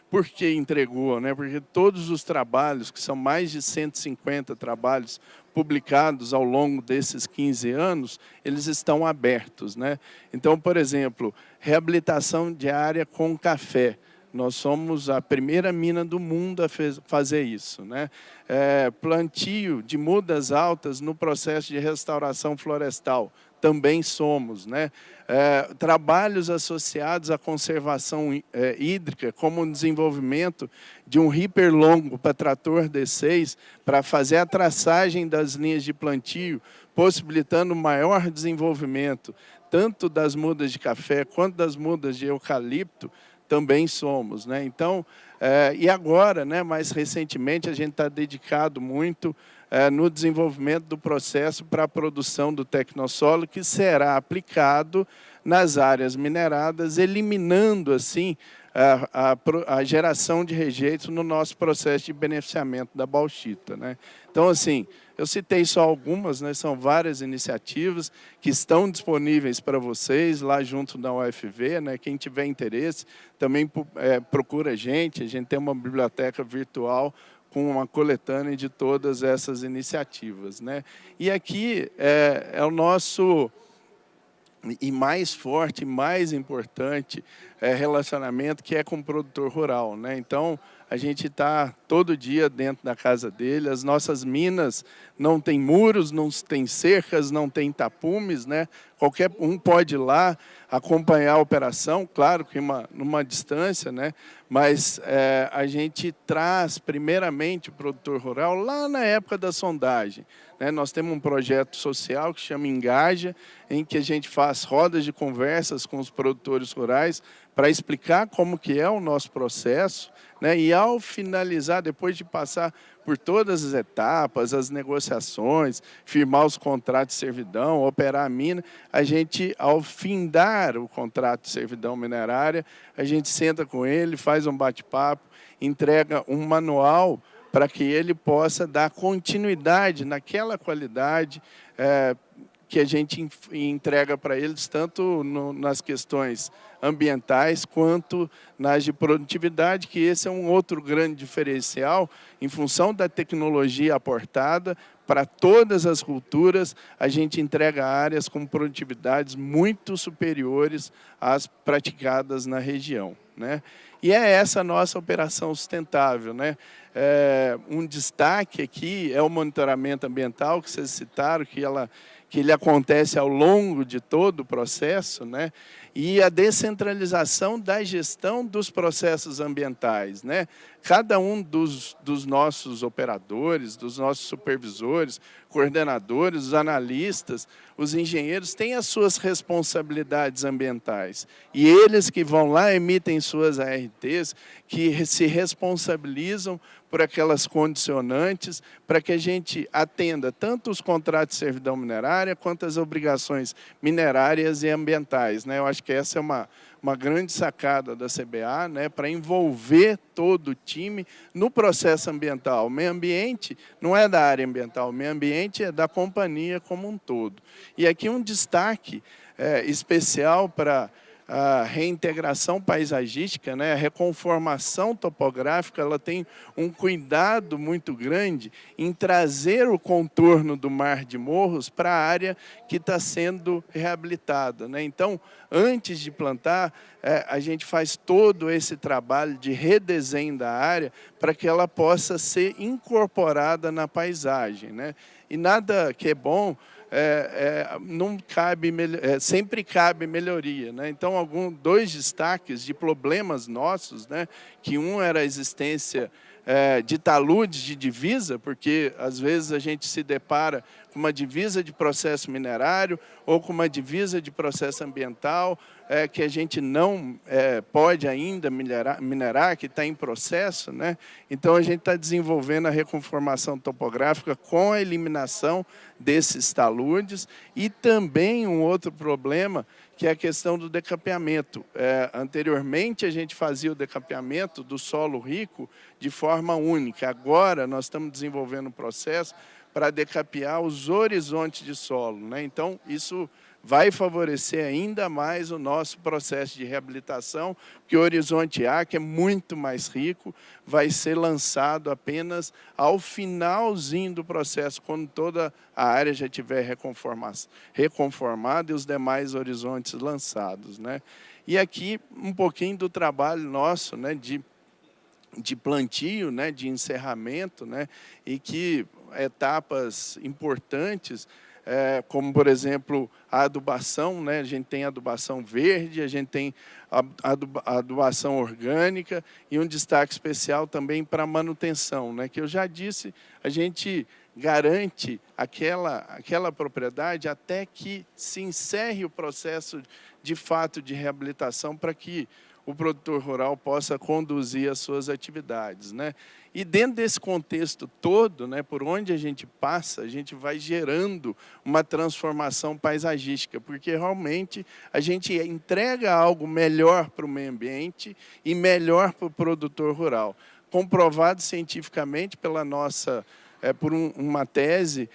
Por que entregou, né? Porque todos os trabalhos, que são mais de 150 trabalhos publicados ao longo desses 15 anos, eles estão abertos, né? Então, por exemplo, reabilitação de área com café. Nós somos a primeira mina do mundo a fazer isso, né? Plantio de mudas altas no processo de restauração florestal. Também somos, né? Trabalhos associados à conservação hídrica, como o desenvolvimento de um ripper longo para trator D6, para fazer a traçagem das linhas de plantio, possibilitando maior desenvolvimento, tanto das mudas de café quanto das mudas de eucalipto, também somos, né? Então, e agora, né, mais recentemente, a gente está dedicado muito no desenvolvimento do processo para a produção do tecnossolo, que será aplicado nas áreas mineradas, eliminando, assim, a geração de rejeitos no nosso processo de beneficiamento da bauxita, né? Então, assim, eu citei só algumas, né? São várias iniciativas que estão disponíveis para vocês lá junto da UFV, né? Quem tiver interesse também procura a gente tem uma biblioteca virtual com uma coletânea de todas essas iniciativas, né? E aqui é o nosso, e mais forte, mais importante, relacionamento que é com o produtor rural, né? Então, a gente está todo dia dentro da casa dele. As nossas minas não tem muros, não tem cercas, não tem tapumes, né? Qualquer um pode ir lá acompanhar a operação, claro que numa distância, né? Mas a gente traz primeiramente o produtor rural lá na época da sondagem, né? Nós temos um projeto social que chama Engaja, em que a gente faz rodas de conversas com os produtores rurais para explicar como que é o nosso processo, né? E ao finalizar, depois de passar por todas as etapas, as negociações, firmar os contratos de servidão, operar a mina, a gente, ao findar o contrato de servidão minerária, a gente senta com ele, faz um bate-papo, entrega um manual para que ele possa dar continuidade naquela qualidade que a gente entrega para eles, tanto nas questões ambientais quanto nas de produtividade, que esse é um outro grande diferencial em função da tecnologia aportada para todas as culturas. A gente entrega áreas com produtividades muito superiores às praticadas na região, né? E é essa a nossa operação sustentável, né? Um destaque aqui é o monitoramento ambiental, que vocês citaram, que ele acontece ao longo de todo o processo, né? E a descentralização da gestão dos processos ambientais, né? Cada um dos nossos operadores, dos nossos supervisores, coordenadores, os analistas, os engenheiros têm as suas responsabilidades ambientais. E eles que vão lá emitem suas ARTs, que se responsabilizam por aquelas condicionantes, para que a gente atenda tanto os contratos de servidão minerária, quanto as obrigações minerárias e ambientais, né? Eu acho que essa é uma grande sacada da CBA, né, para envolver todo o time no processo ambiental. O meio ambiente não é da área ambiental, o meio ambiente é da companhia como um todo. E aqui um destaque especial para a reintegração paisagística, né, a reconformação topográfica, ela tem um cuidado muito grande em trazer o contorno do Mar de Morros para a área que está sendo reabilitada, né? Então, antes de plantar, a gente faz todo esse trabalho de redesenho da área para que ela possa ser incorporada na paisagem, né? E nada que é bom não cabe, sempre cabe melhoria, né? Então, dois destaques de problemas nossos, né? Que um era a existência de taludes de divisa, porque às vezes a gente se depara com uma divisa de processo minerário ou com uma divisa de processo ambiental que a gente não pode ainda minerar, que está em processo, né? Então, a gente está desenvolvendo a reconformação topográfica com a eliminação desses taludes e também um outro problema, que é a questão do decapeamento. Anteriormente, a gente fazia o decapeamento do solo rico de forma única. Agora, nós estamos desenvolvendo um processo para decapear os horizontes de solo, né? Então, isso vai favorecer ainda mais o nosso processo de reabilitação, que o horizonte A, que é muito mais rico, vai ser lançado apenas ao finalzinho do processo, quando toda a área já estiver reconformada e os demais horizontes lançados, né? E aqui um pouquinho do trabalho nosso, né, de plantio, né, de encerramento, né, e que etapas importantes, como, por exemplo, a adubação, né? A gente tem adubação verde, a gente tem a adubação orgânica e um destaque especial também para a manutenção, né? Que eu já disse, a gente garante aquela propriedade até que se encerre o processo de fato de reabilitação para que o produtor rural possa conduzir as suas atividades, né? E dentro desse contexto todo, né, por onde a gente passa, a gente vai gerando uma transformação paisagística, porque realmente a gente entrega algo melhor para o meio ambiente e melhor para o produtor rural. Comprovado cientificamente pela nossa por uma tese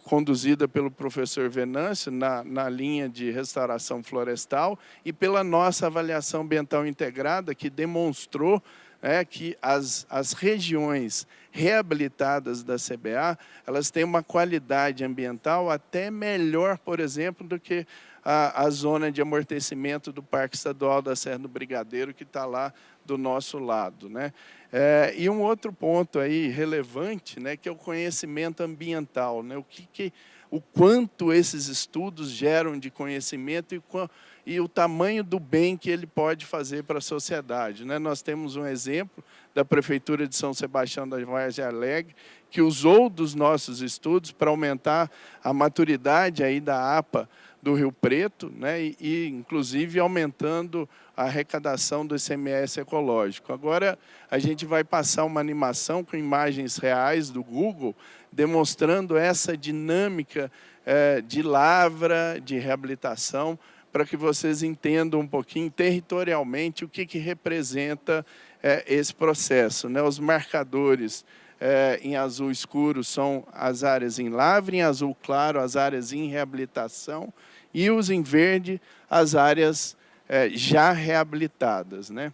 conduzida pelo professor Venâncio na linha de restauração florestal e pela nossa avaliação ambiental integrada, que demonstrou que as regiões reabilitadas da CBA, elas têm uma qualidade ambiental até melhor, por exemplo, do que a zona de amortecimento do Parque Estadual da Serra do Brigadeiro, que está lá do nosso lado, né? E um outro ponto aí relevante, né, que é o conhecimento ambiental, né? O quanto esses estudos geram de conhecimento e o tamanho do bem que ele pode fazer para a sociedade, né? Nós temos um exemplo da Prefeitura de São Sebastião da Vargem Alegre, que usou dos nossos estudos para aumentar a maturidade aí da APA do Rio Preto, né, e inclusive aumentando a arrecadação do ICMS ecológico. Agora a gente vai passar uma animação com imagens reais do Google, demonstrando essa dinâmica de lavra, de reabilitação, para que vocês entendam um pouquinho territorialmente o que representa esse processo, né? Os marcadores em azul escuro são as áreas em lavra, em azul claro as áreas em reabilitação e os em verde as áreas já reabilitadas, né?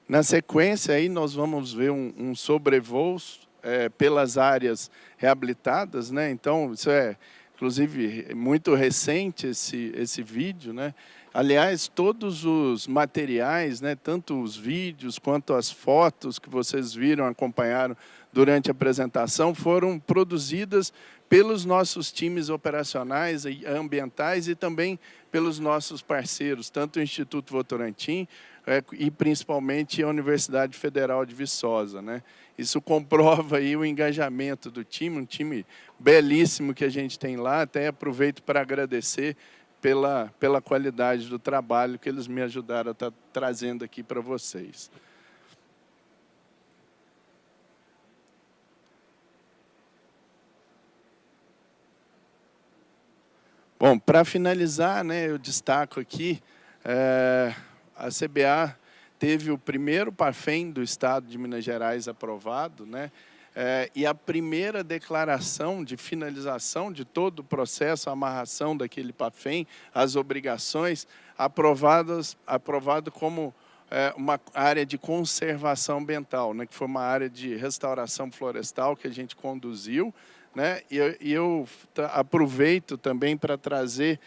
Na sequência, aí nós vamos ver um sobrevoo pelas áreas reabilitadas, né? Então, isso é, inclusive, muito recente esse vídeo, né? Aliás, todos os materiais, né, tanto os vídeos quanto as fotos que vocês viram, acompanharam durante a apresentação, foram produzidas pelos nossos times operacionais e ambientais e também pelos nossos parceiros, tanto o Instituto Votorantim e principalmente a Universidade Federal de Viçosa, né? Isso comprova aí o engajamento do time, um time belíssimo que a gente tem lá. Até aproveito para agradecer pela qualidade do trabalho que eles me ajudaram a estar trazendo aqui para vocês. Bom, para finalizar, né, eu destaco aqui, a CBA teve o primeiro PAFEM do Estado de Minas Gerais aprovado, né, e a primeira declaração de finalização de todo o processo, a amarração daquele PAFEM, as obrigações, aprovado como uma área de conservação ambiental, né, que foi uma área de restauração florestal que a gente conduziu, né, e eu aproveito também para trazer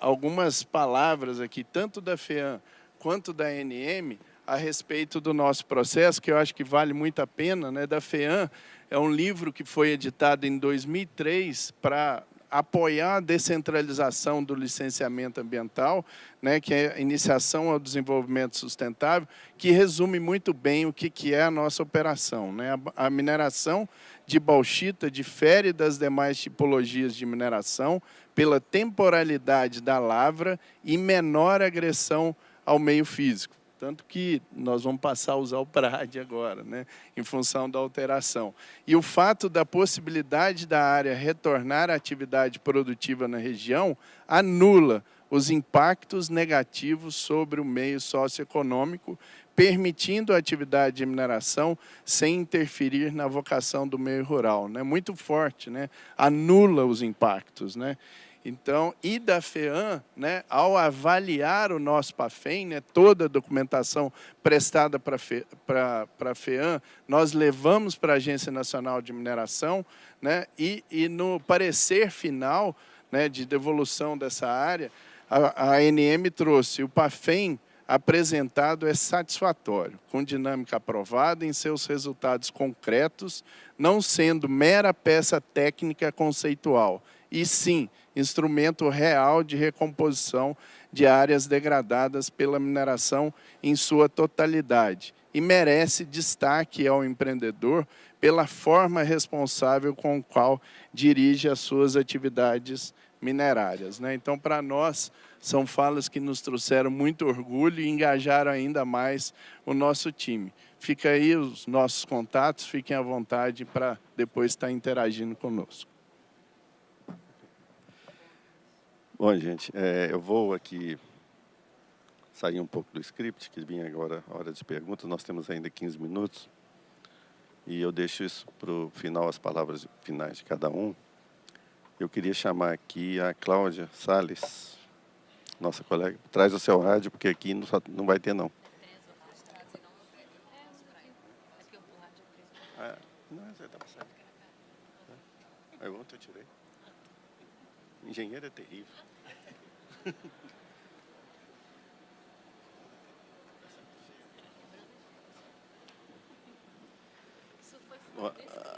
algumas palavras aqui, tanto da FEAM quanto da ANM, a respeito do nosso processo, que eu acho que vale muito a pena, né? Da FEAM, é um livro que foi editado em 2003 para apoiar a descentralização do licenciamento ambiental, né, que é a iniciação ao desenvolvimento sustentável, que resume muito bem o que é a nossa operação, né? A mineração de bauxita difere das demais tipologias de mineração pela temporalidade da lavra e menor agressão ao meio físico. Tanto que nós vamos passar a usar o PRAD agora, né, em função da alteração. E o fato da possibilidade da área retornar à atividade produtiva na região anula os impactos negativos sobre o meio socioeconômico, permitindo a atividade de mineração sem interferir na vocação do meio rural, né? Muito forte, né? Anula os impactos, né? Então, e da FEAM, né, ao avaliar o nosso PAFEM, né, toda a documentação prestada para a FEAM, nós levamos para a Agência Nacional de Mineração, né, e no parecer final, né, de devolução dessa área, a ANM trouxe o PAFEM apresentado é satisfatório, com dinâmica aprovada em seus resultados concretos, não sendo mera peça técnica conceitual, e sim instrumento real de recomposição de áreas degradadas pela mineração em sua totalidade, e merece destaque ao empreendedor pela forma responsável com a qual dirige as suas atividades minerárias, né? Então, para nós, são falas que nos trouxeram muito orgulho e engajaram ainda mais o nosso time. Fica aí os nossos contatos, fiquem à vontade para depois estar interagindo conosco. Bom, gente, eu vou aqui sair um pouco do script, que vinha agora a hora de perguntas. Nós temos ainda 15 minutos. e eu deixo isso para o final, as palavras finais de cada um. Eu queria chamar aqui a Cláudia Salles, nossa colega. Traz o seu rádio, porque aqui não vai ter, não. Não, você está passando. Ontem eu tirei. Engenheiro é terrível.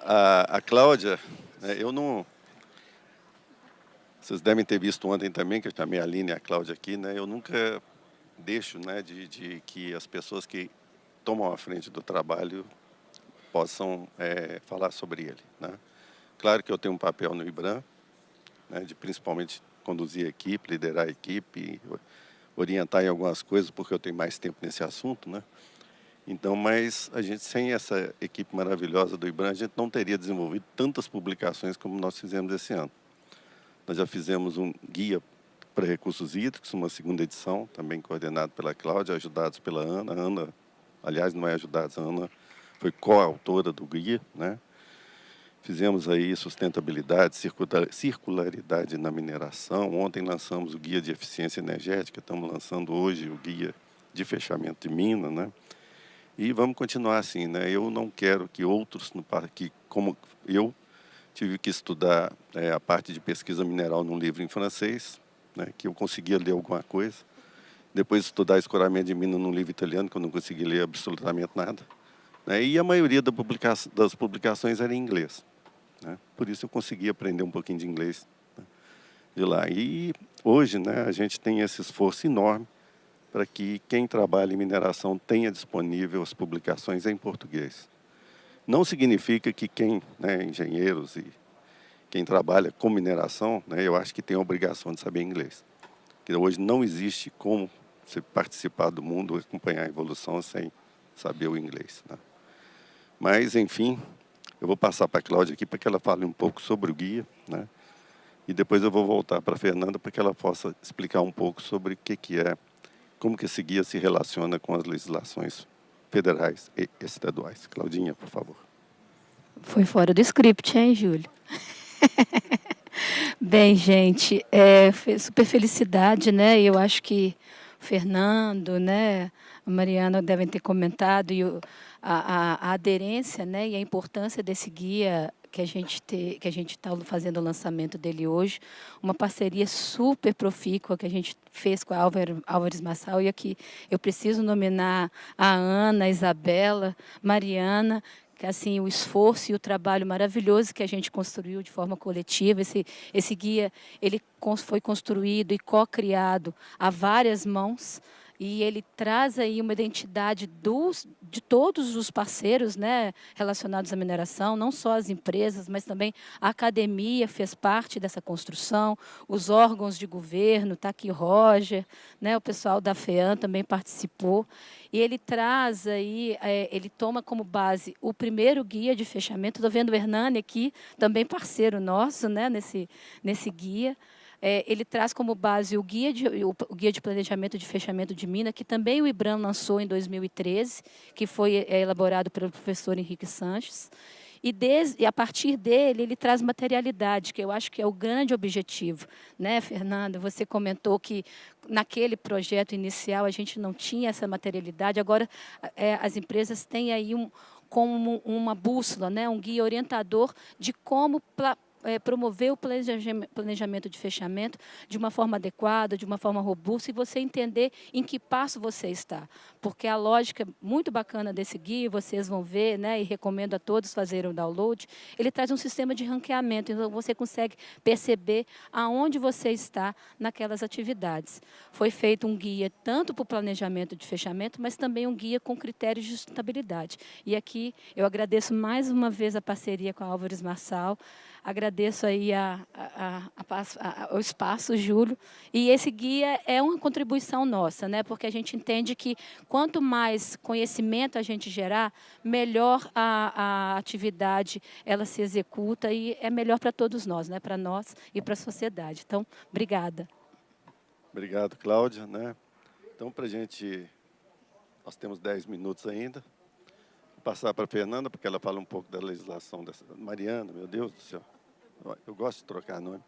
A Cláudia, eu não... Vocês devem ter visto ontem também, que eu chamei a Aline e a Cláudia aqui, né? Eu nunca deixo, né, de que as pessoas que tomam a frente do trabalho possam falar sobre ele, né? Claro que eu tenho um papel no IBRAM, né, de principalmente conduzir a equipe, liderar a equipe, orientar em algumas coisas, porque eu tenho mais tempo nesse assunto, né? Então, mas a gente, sem essa equipe maravilhosa do IBRAM, a gente não teria desenvolvido tantas publicações como nós fizemos esse ano. Nós já fizemos um guia para recursos hídricos, uma segunda edição, também coordenado pela Cláudia, ajudados pela Ana. A Ana, aliás, não é ajudados, a Ana foi coautora do guia, né? Fizemos aí sustentabilidade, circularidade na mineração. Ontem lançamos o guia de eficiência energética, estamos lançando hoje o guia de fechamento de mina, né? E vamos continuar assim, né? Eu não quero que outros, que como eu tive que estudar a parte de pesquisa mineral num livro em francês, né? Que eu conseguia ler alguma coisa. Depois estudar escoramento de mina num livro italiano, que eu não consegui ler absolutamente nada, né? E a maioria das publicações era em inglês, né? Por isso eu consegui aprender um pouquinho de inglês, né, de lá. E hoje, né, a gente tem esse esforço enorme para que quem trabalha em mineração tenha disponível as publicações em português. Não significa que quem, né, engenheiros e quem trabalha com mineração, né, eu acho que tem a obrigação de saber inglês. Porque hoje não existe como você participar do mundo, acompanhar a evolução sem saber o inglês, né? Mas, enfim, eu vou passar para a Cláudia aqui para que ela fale um pouco sobre o guia, né? E depois eu vou voltar para a Fernanda para que ela possa explicar um pouco sobre o que é, como que esse guia se relaciona com as legislações federais e estaduais. Claudinha, por favor. Foi fora do script, hein, Júlio? Bem, gente, super felicidade, né? Eu acho que o Fernando, né, a Mariana devem ter comentado e a aderência, né, e a importância desse guia que a gente está fazendo o lançamento dele hoje, uma parceria super profícua que a gente fez com a Álvares Marçal, e aqui eu preciso nominar a Ana, a Isabela, Mariana, que assim o esforço e o trabalho maravilhoso que a gente construiu de forma coletiva. Esse guia ele foi construído e co-criado a várias mãos, e ele traz aí uma identidade de todos os parceiros, né, relacionados à mineração, não só as empresas, mas também a academia fez parte dessa construção, os órgãos de governo, está aqui Roger, né, o pessoal da FEAM também participou, e ele traz aí, ele toma como base o primeiro guia de fechamento. Estou vendo o Hernani aqui, também parceiro nosso, né, nesse guia. Ele traz como base o guia de planejamento de fechamento de mina, que também o IBRAM lançou em 2013, que foi elaborado pelo professor Henrique Sanches. E a partir dele, ele traz materialidade, que eu acho que é o grande objetivo, né, Fernanda? Você comentou que naquele projeto inicial a gente não tinha essa materialidade, agora as empresas têm aí como uma bússola, né, um guia orientador de como promover o planejamento de fechamento de uma forma adequada, de uma forma robusta, e você entender em que passo você está. Porque a lógica muito bacana desse guia, vocês vão ver, né, e recomendo a todos fazerem o download, ele traz um sistema de ranqueamento, então você consegue perceber aonde você está naquelas atividades. Foi feito um guia tanto para o planejamento de fechamento, mas também um guia com critérios de sustentabilidade. E aqui eu agradeço mais uma vez a parceria com a Álvares Marçal, agradeço aí o espaço, Júlio, e esse guia é uma contribuição nossa, né? Porque a gente entende que quanto mais conhecimento a gente gerar, melhor a atividade ela se executa e é melhor para todos nós, né? Para nós e para a sociedade. Então, obrigada. Obrigado, Cláudia, né? Então, nós temos 10 minutos ainda. passar para a Fernanda, porque ela fala um pouco da legislação dessa. Mariana, meu Deus do céu. Eu gosto de trocar nome.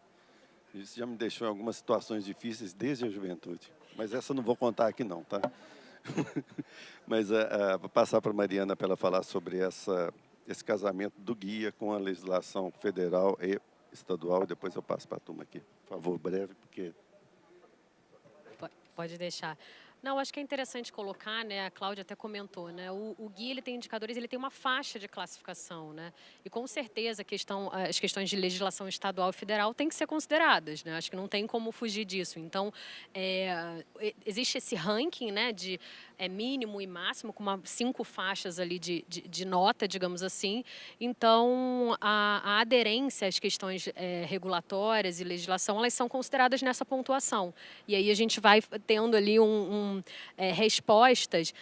Isso já me deixou em algumas situações difíceis desde a juventude. Mas essa eu não vou contar aqui não, tá? Mas vou passar para a Mariana para ela falar sobre esse casamento do guia com a legislação federal e estadual. Depois eu passo para a turma aqui. Por favor, breve, porque... Pode deixar. Não, acho que é interessante colocar, né? A Cláudia até comentou, né? O guia ele tem indicadores, ele tem uma faixa de classificação, né? E com certeza as questões de legislação estadual e federal têm que ser consideradas, né? Acho que não tem como fugir disso. Então, existe esse ranking, né? De mínimo e máximo, com 5 faixas ali de nota, digamos assim. Então, a aderência às questões regulatórias e legislação, elas são consideradas nessa pontuação. E aí a gente vai tendo ali respostas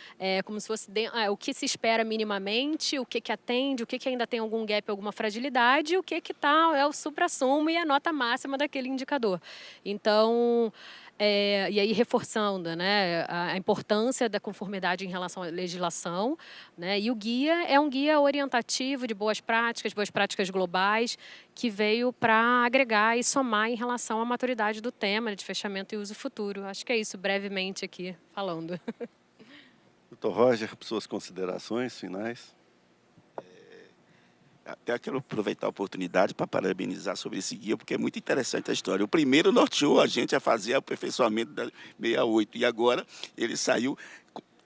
como se fosse o que se espera minimamente, o que atende, o que ainda tem algum gap, alguma fragilidade, o que é o suprassumo e a nota máxima daquele indicador. Então, e aí reforçando, né, a importância da conformidade em relação à legislação, né, e o guia é um guia orientativo de boas práticas globais, que veio para agregar e somar em relação à maturidade do tema de fechamento e uso futuro. Acho que é isso, brevemente aqui falando. Doutor Roger, suas considerações finais. Até quero aproveitar a oportunidade para parabenizar sobre esse guia, porque é muito interessante a história. O primeiro norteou a gente a fazer o aperfeiçoamento da 68, e agora ele saiu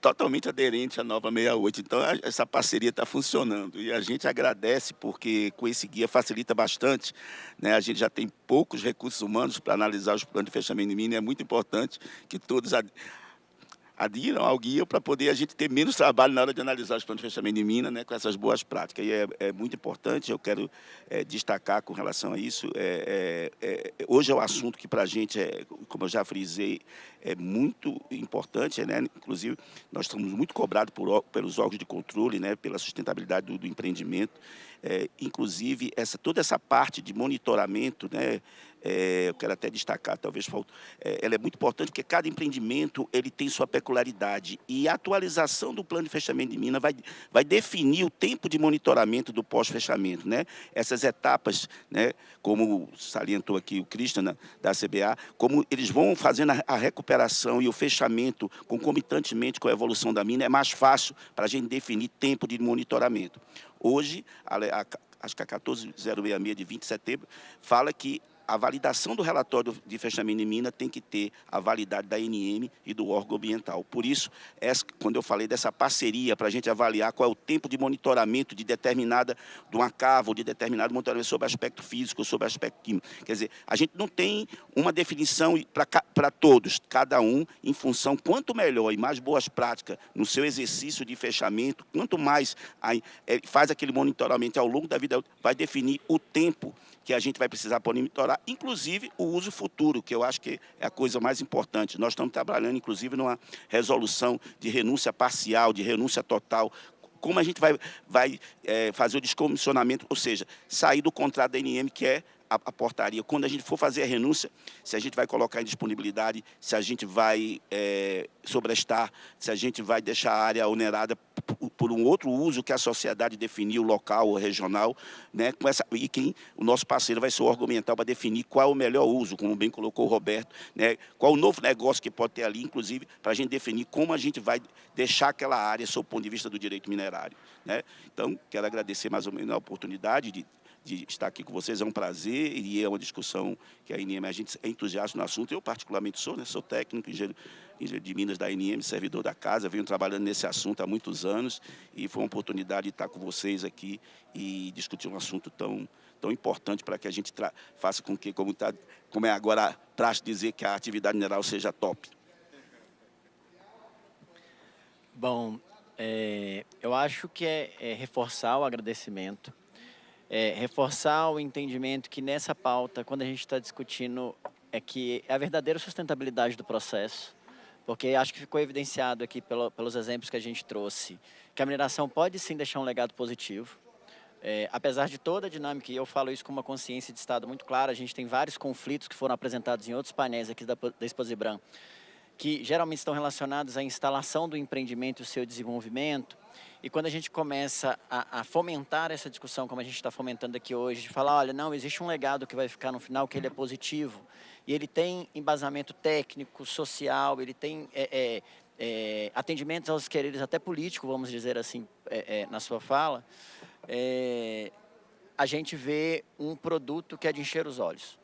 totalmente aderente à nova 68. Então, essa parceria está funcionando. E a gente agradece, porque com esse guia facilita bastante, né? A gente já tem poucos recursos humanos para analisar os planos de fechamento de mina, e é muito importante que todos adiram ao guia para poder a gente ter menos trabalho na hora de analisar os planos de fechamento de mina, né, com essas boas práticas. E é muito importante, eu quero destacar com relação a isso. Hoje é um assunto que para a gente, como eu já frisei, é muito importante, né? Inclusive, nós estamos muito cobrados pelos órgãos de controle, né, pela sustentabilidade do empreendimento. Inclusive, toda essa parte de monitoramento, né, eu quero até destacar, talvez ela é muito importante, porque cada empreendimento ele tem sua peculiaridade, e a atualização do plano de fechamento de mina vai definir o tempo de monitoramento do pós-fechamento, né? Essas etapas, né, como salientou aqui o Christian da CBA, como eles vão fazendo a recuperação e o fechamento concomitantemente com a evolução da mina, é mais fácil para a gente definir tempo de monitoramento. Hoje, acho que a 14066 de 20 de setembro fala que a validação do relatório de fechamento de mina tem que ter a validade da ANM e do órgão ambiental. Por isso, quando eu falei dessa parceria para a gente avaliar qual é o tempo de monitoramento de uma cava ou de determinado monitoramento sobre aspecto físico, sobre aspecto químico. Quer dizer, a gente não tem uma definição para todos, cada um em função, quanto melhor e mais boas práticas no seu exercício de fechamento, quanto mais faz aquele monitoramento ao longo da vida, vai definir o tempo que a gente vai precisar monitorar, inclusive o uso futuro, que eu acho que é a coisa mais importante. Nós estamos trabalhando, inclusive, numa resolução de renúncia parcial, de renúncia total, como a gente vai fazer o descomissionamento, ou seja, sair do contrato da ANM, que é a portaria. Quando a gente for fazer a renúncia, se a gente vai colocar em disponibilidade, se a gente vai sobrestar, se a gente vai deixar a área onerada por um outro uso que a sociedade definiu, local ou regional, né? O nosso parceiro vai ser o órgão ambiental para definir qual é o melhor uso, como bem colocou o Roberto, né? Qual o novo negócio que pode ter ali, inclusive, para a gente definir como a gente vai deixar aquela área sob o ponto de vista do direito minerário, né? Então, quero agradecer mais ou menos a oportunidade de estar aqui com vocês. É um prazer, e é uma discussão que a ANM, a gente é entusiasta no assunto. Eu particularmente sou, né? Sou técnico, engenheiro de Minas da ANM, servidor da casa, venho trabalhando nesse assunto há muitos anos, e foi uma oportunidade de estar com vocês aqui e discutir um assunto tão importante para que a gente faça com que, como é agora praxe dizer, que a atividade mineral seja top. Bom, eu acho que é reforçar o agradecimento, reforçar o entendimento que nessa pauta, quando a gente está discutindo, que é a verdadeira sustentabilidade do processo, porque acho que ficou evidenciado aqui pelos exemplos que a gente trouxe, que a mineração pode sim deixar um legado positivo, apesar de toda a dinâmica, e eu falo isso com uma consciência de Estado muito clara, a gente tem vários conflitos que foram apresentados em outros painéis aqui da Exposibran, que geralmente estão relacionadas à instalação do empreendimento e o seu desenvolvimento. E quando a gente começa a fomentar essa discussão, como a gente está fomentando aqui hoje, de falar, olha, não, existe um legado que vai ficar no final, que ele é positivo, e ele tem embasamento técnico, social, ele tem atendimentos aos quereres até político, vamos dizer assim, na sua fala, a gente vê um produto que é de encher os olhos.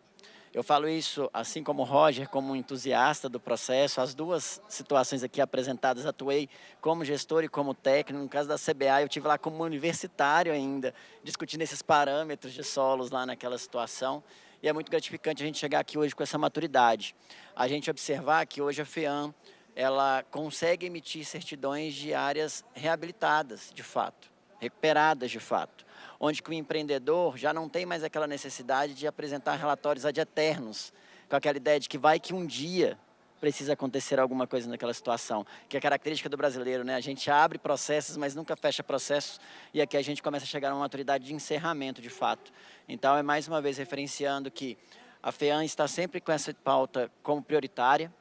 Eu falo isso, assim como o Roger, como um entusiasta do processo, as duas situações aqui apresentadas, atuei como gestor e como técnico. No caso da CBA, eu tive lá como universitário ainda, discutindo esses parâmetros de solos lá naquela situação. E é muito gratificante a gente chegar aqui hoje com essa maturidade. A gente observar que hoje a FEAM, ela consegue emitir certidões de áreas reabilitadas, de fato, recuperadas, de fato, onde que o empreendedor já não tem mais aquela necessidade de apresentar relatórios ad eternos, com aquela ideia de que vai que um dia precisa acontecer alguma coisa naquela situação, que é a característica do brasileiro, né? A gente abre processos, mas nunca fecha processos, e aqui a gente começa a chegar a uma maturidade de encerramento, de fato. Então, é mais uma vez referenciando que a FEAM está sempre com essa pauta como prioritária.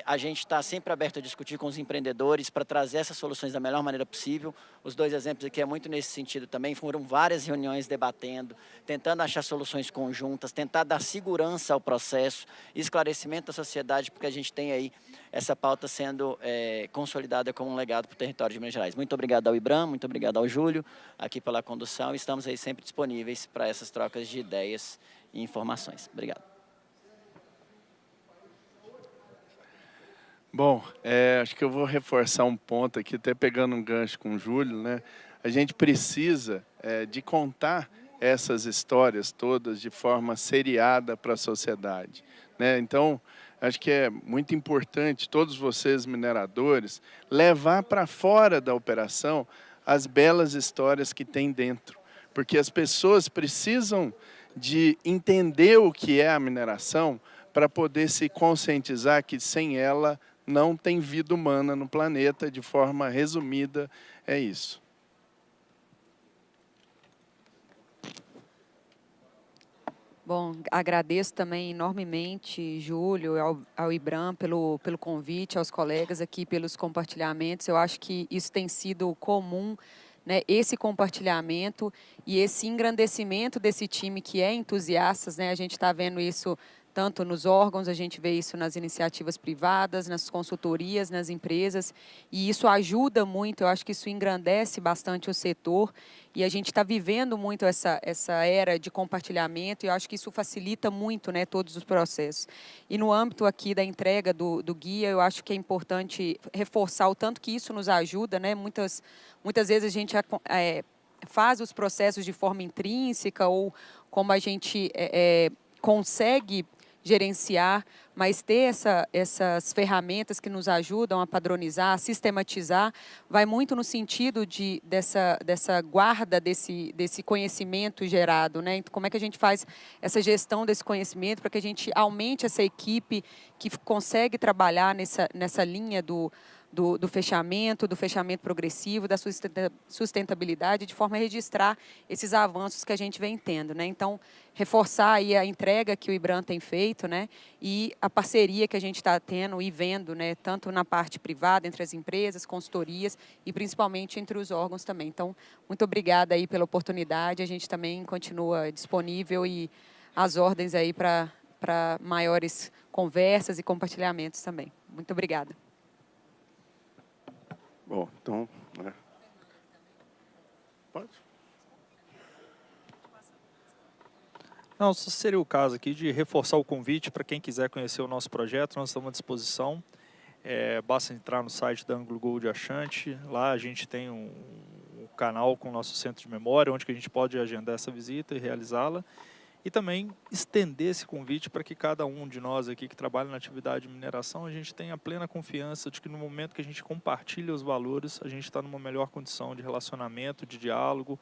A gente está sempre aberto a discutir com os empreendedores para trazer essas soluções da melhor maneira possível. Os dois exemplos aqui é muito nesse sentido também. Foram várias reuniões debatendo, tentando achar soluções conjuntas, tentar dar segurança ao processo, esclarecimento da sociedade, porque a gente tem aí essa pauta sendo consolidada como um legado para o território de Minas Gerais. Muito obrigado ao IBRAM, muito obrigado ao Júlio, aqui pela condução. Estamos aí sempre disponíveis para essas trocas de ideias e informações. Obrigado. Bom, acho que eu vou reforçar um ponto aqui, até pegando um gancho com o Júlio, né? A gente precisa de contar essas histórias todas de forma seriada para a sociedade, né? Então, acho que é muito importante, todos vocês mineradores, levar para fora da operação as belas histórias que tem dentro, porque as pessoas precisam de entender o que é a mineração para poder se conscientizar que sem ela não tem vida humana no planeta. De forma resumida, é isso. Bom, agradeço também enormemente, Júlio, ao IBRAM pelo convite, aos colegas aqui pelos compartilhamentos. Eu acho que isso tem sido comum, né, esse compartilhamento e esse engrandecimento desse time que é entusiastas, né? A gente está vendo isso tanto nos órgãos, a gente vê isso nas iniciativas privadas, nas consultorias, nas empresas, e isso ajuda muito, eu acho que isso engrandece bastante o setor, e a gente está vivendo muito essa era de compartilhamento, e eu acho que isso facilita muito, né, todos os processos. E no âmbito aqui da entrega do guia, eu acho que é importante reforçar o tanto que isso nos ajuda, né? Muitas vezes a gente faz os processos de forma intrínseca, ou como a gente consegue gerenciar, mas ter essas ferramentas que nos ajudam a padronizar, a sistematizar, vai muito no sentido dessa guarda desse conhecimento gerado, né? Então, como é que a gente faz essa gestão desse conhecimento para que a gente aumente essa equipe que consegue trabalhar nessa linha do fechamento progressivo, da sustentabilidade, de forma a registrar esses avanços que a gente vem tendo, né? Então, reforçar aí a entrega que o IBRAM tem feito, né? E a parceria que a gente está tendo e vendo, né? Tanto na parte privada, entre as empresas, consultorias e principalmente entre os órgãos também. Então, muito obrigada aí pela oportunidade. A gente também continua disponível e às ordens aí para maiores conversas e compartilhamentos também. Muito obrigada. Bom, então, né? Pode? Não, só seria o caso aqui de reforçar o convite para quem quiser conhecer o nosso projeto. Nós estamos à disposição. Basta entrar no site da Anglo Gold Ashanti. Lá a gente tem um canal com o nosso centro de memória, onde que a gente pode agendar essa visita e realizá-la. E também estender esse convite para que cada um de nós aqui que trabalha na atividade de mineração, a gente tenha plena confiança de que no momento que a gente compartilha os valores, a gente está numa melhor condição de relacionamento, de diálogo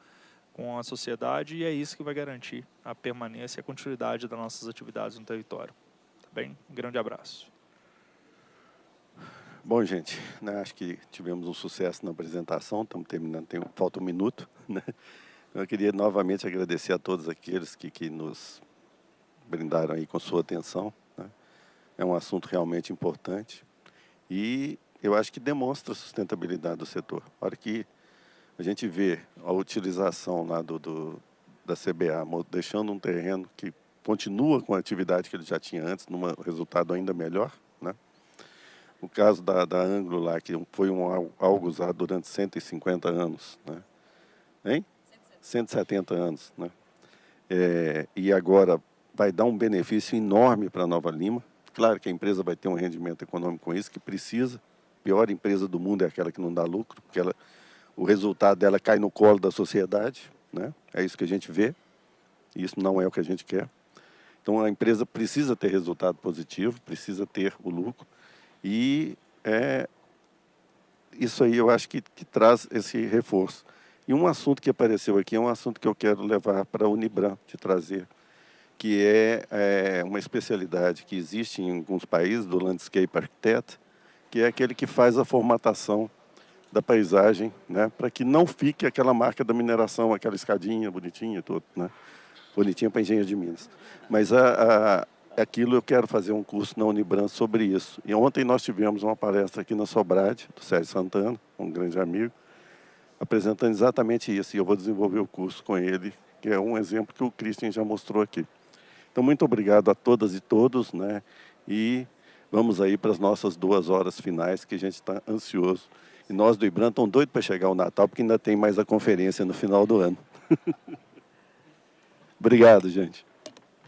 com a sociedade, e é isso que vai garantir a permanência e a continuidade das nossas atividades no território. Tá bem? Um grande abraço. Bom, gente, né, acho que tivemos um sucesso na apresentação, estamos terminando, falta um minuto, né? Eu queria novamente agradecer a todos aqueles que nos brindaram aí com sua atenção, né? É um assunto realmente importante. E eu acho que demonstra a sustentabilidade do setor. A hora que a gente vê a utilização lá da CBA, deixando um terreno que continua com a atividade que ele já tinha antes, num resultado ainda melhor, né? O caso da Anglo lá, que foi algo usado durante 150 anos, né? Hein? 170 anos, né? E agora vai dar um benefício enorme para a Nova Lima. Claro que a empresa vai ter um rendimento econômico com isso, que precisa. A pior empresa do mundo é aquela que não dá lucro, porque o resultado dela cai no colo da sociedade, né? É isso que a gente vê, e isso não é o que a gente quer. Então, a empresa precisa ter resultado positivo, precisa ter o lucro, e isso aí eu acho que traz esse reforço. E um assunto que apareceu aqui é um assunto que eu quero levar para a Unibran, de trazer, que é uma especialidade que existe em alguns países, do Landscape Architect, que é aquele que faz a formatação da paisagem, né, para que não fique aquela marca da mineração, aquela escadinha bonitinha, tudo, né, bonitinha para engenheiro de Minas. Mas aquilo eu quero fazer um curso na Unibran sobre isso. E ontem nós tivemos uma palestra aqui na Sobrade, do Sérgio Santana, um grande amigo, apresentando exatamente isso. E eu vou desenvolver o curso com ele, que é um exemplo que o Christian já mostrou aqui. Então, muito obrigado a todas e todos, né? E vamos aí para as nossas 2 horas finais, que a gente está ansioso. E nós do IBRAM estamos doidos para chegar o Natal, porque ainda tem mais a conferência no final do ano. Obrigado, gente.